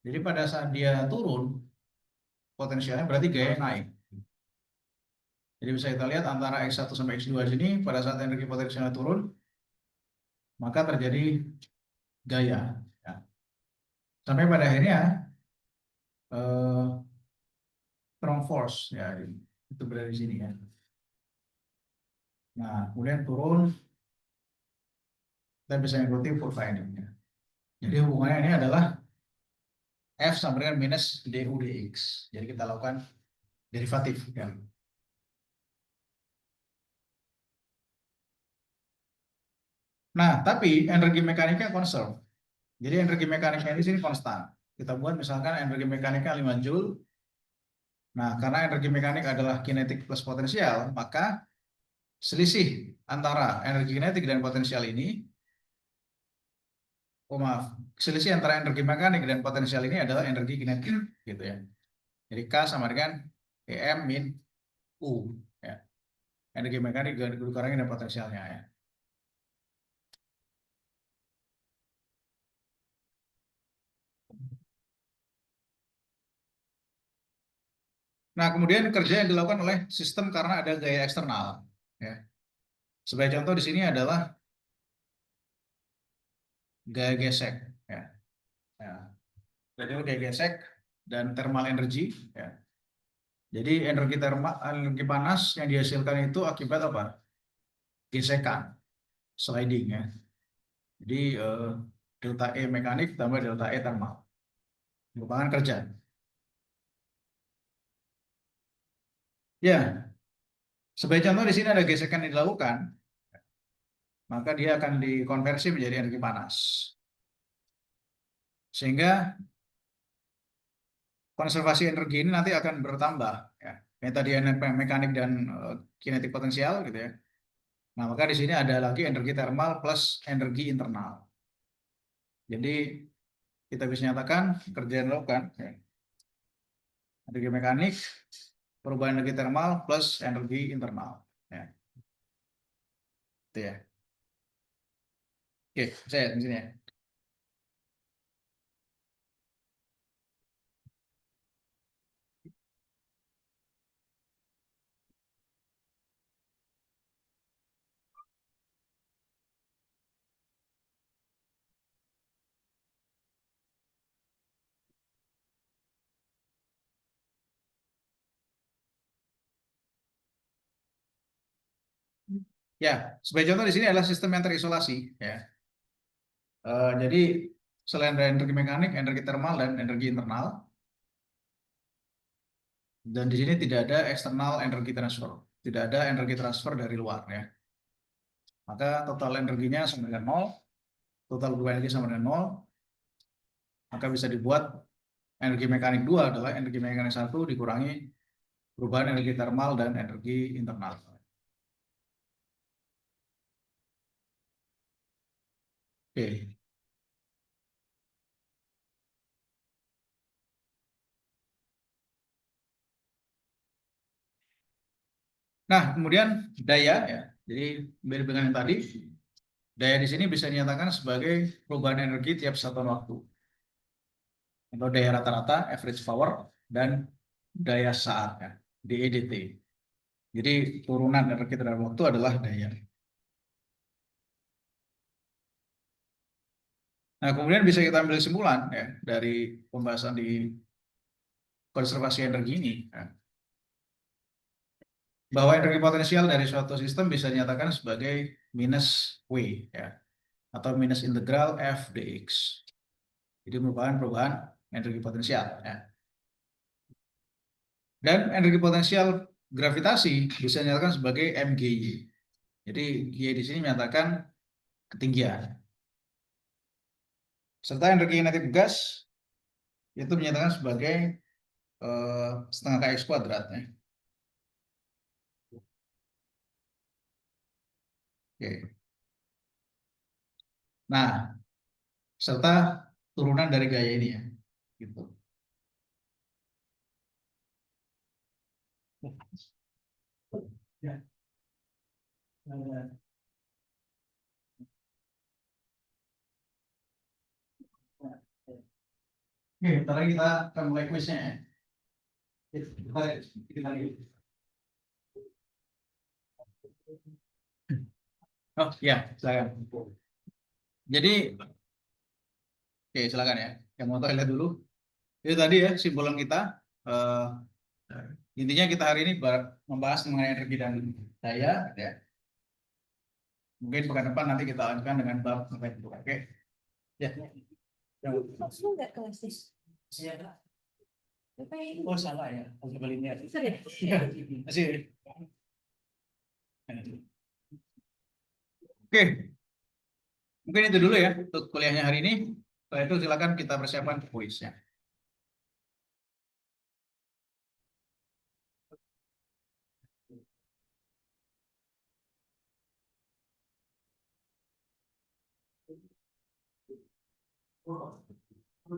Jadi pada saat dia turun potensialnya berarti gaya naik. Jadi bisa kita lihat antara X1 sampai X2 sini pada saat energi potensialnya turun maka terjadi gaya ya. Sampai pada akhirnya strong force ya, itu berada di sini ya. Nah, kemudian turun dan bisa mengikuti kurva ini ya. Jadi hubungannya ini adalah F sama dengan minus du dx. Jadi kita lakukan derivatif ya. Nah, tapi energi mekaniknya conserve. Jadi energi mekaniknya di sini konstan. Kita buat misalkan energi mekaniknya 5 Joule. Nah, karena energi mekanik adalah kinetik plus potensial, maka selisih antara energi kinetik dan potensial ini, selisih antara energi mekanik dan potensial ini adalah energi kinetik, gitu ya. Jadi K sama dengan EM min U, ya. Energi mekanik dikurangi dan potensialnya ya. Nah, kemudian kerja yang dilakukan oleh sistem karena ada gaya eksternal, ya. Sebagai contoh di sini adalah gaya gesek, ya. Ya. Jadi gaya gesek dan thermal energy, ya. Jadi energi panas yang dihasilkan itu akibat apa? Gesekan, sliding ya. Jadi delta E mekanik tambah delta E thermal, merupakan kerja. Ya, sebagai contoh di sini ada gesekan yang dilakukan, maka dia akan dikonversi menjadi energi panas. Sehingga konservasi energi ini nanti akan bertambah ya. Yang tadi energi mekanik dan kinetik potensial gitu ya. Nah, maka di sini ada lagi energi thermal plus energi internal. Jadi kita bisa nyatakan kerja yang dilakukan ya. Energi mekanik perubahan energi thermal plus energi internal. Ya. Itu ya. Oke, saya di sini ya. Ya, sebagai contoh di sini adalah sistem yang terisolasi. Ya. Jadi selain dari energi mekanik, energi thermal dan energi internal, dan di sini tidak ada eksternal energi transfer, tidak ada energi transfer dari luar ya. Maka total energinya sama dengan nol, total beban energi sama dengan nol, maka bisa dibuat energi mekanik 2 adalah energi mekanik 1 dikurangi perubahan energi thermal dan energi internal. Oke. Nah, kemudian daya ya. Jadi mirip dengan yang tadi, daya di sini bisa dinyatakan sebagai perubahan energi tiap satuan waktu. Atau daya rata-rata, average power, dan daya saat ya, DEDT. Jadi turunan energi terhadap waktu adalah daya. Nah, kemudian bisa kita ambil kesimpulan ya dari pembahasan di konservasi energi ini ya, bahwa energi potensial dari suatu sistem bisa dinyatakan sebagai minus W ya, atau minus integral F dx. Jadi merupakan perubahan energi potensial ya. Dan energi potensial gravitasi bisa dinyatakan sebagai mgy. Jadi G di sini menyatakan ketinggian. Serta energi kinetik gas itu menyatakan sebagai setengah kx kuadrat ya. Oke. Nah, serta turunan dari gaya ini ya. Gitu. Ya. Oke, ntar lagi kita akan mulai kuisnya ya. Kita lagi. Oh ya, silakan. Jadi, oke silakan ya. Yang mau tahu lihat dulu. Itu tadi ya simbolan kita. Eh, Intinya kita hari ini membahas mengenai energi dan daya. Ya. Mungkin pekan depan nanti kita lanjutkan dengan bab sampai itu. Oke. Ya. Langsung nggak kelasnya? Siapa? Oh salah ya. Aljabalinnya. Serius? Iya. Masih. Oke. Mungkin itu dulu ya untuk kuliahnya hari ini. Setelah itu silakan kita persiapkan kuisnya.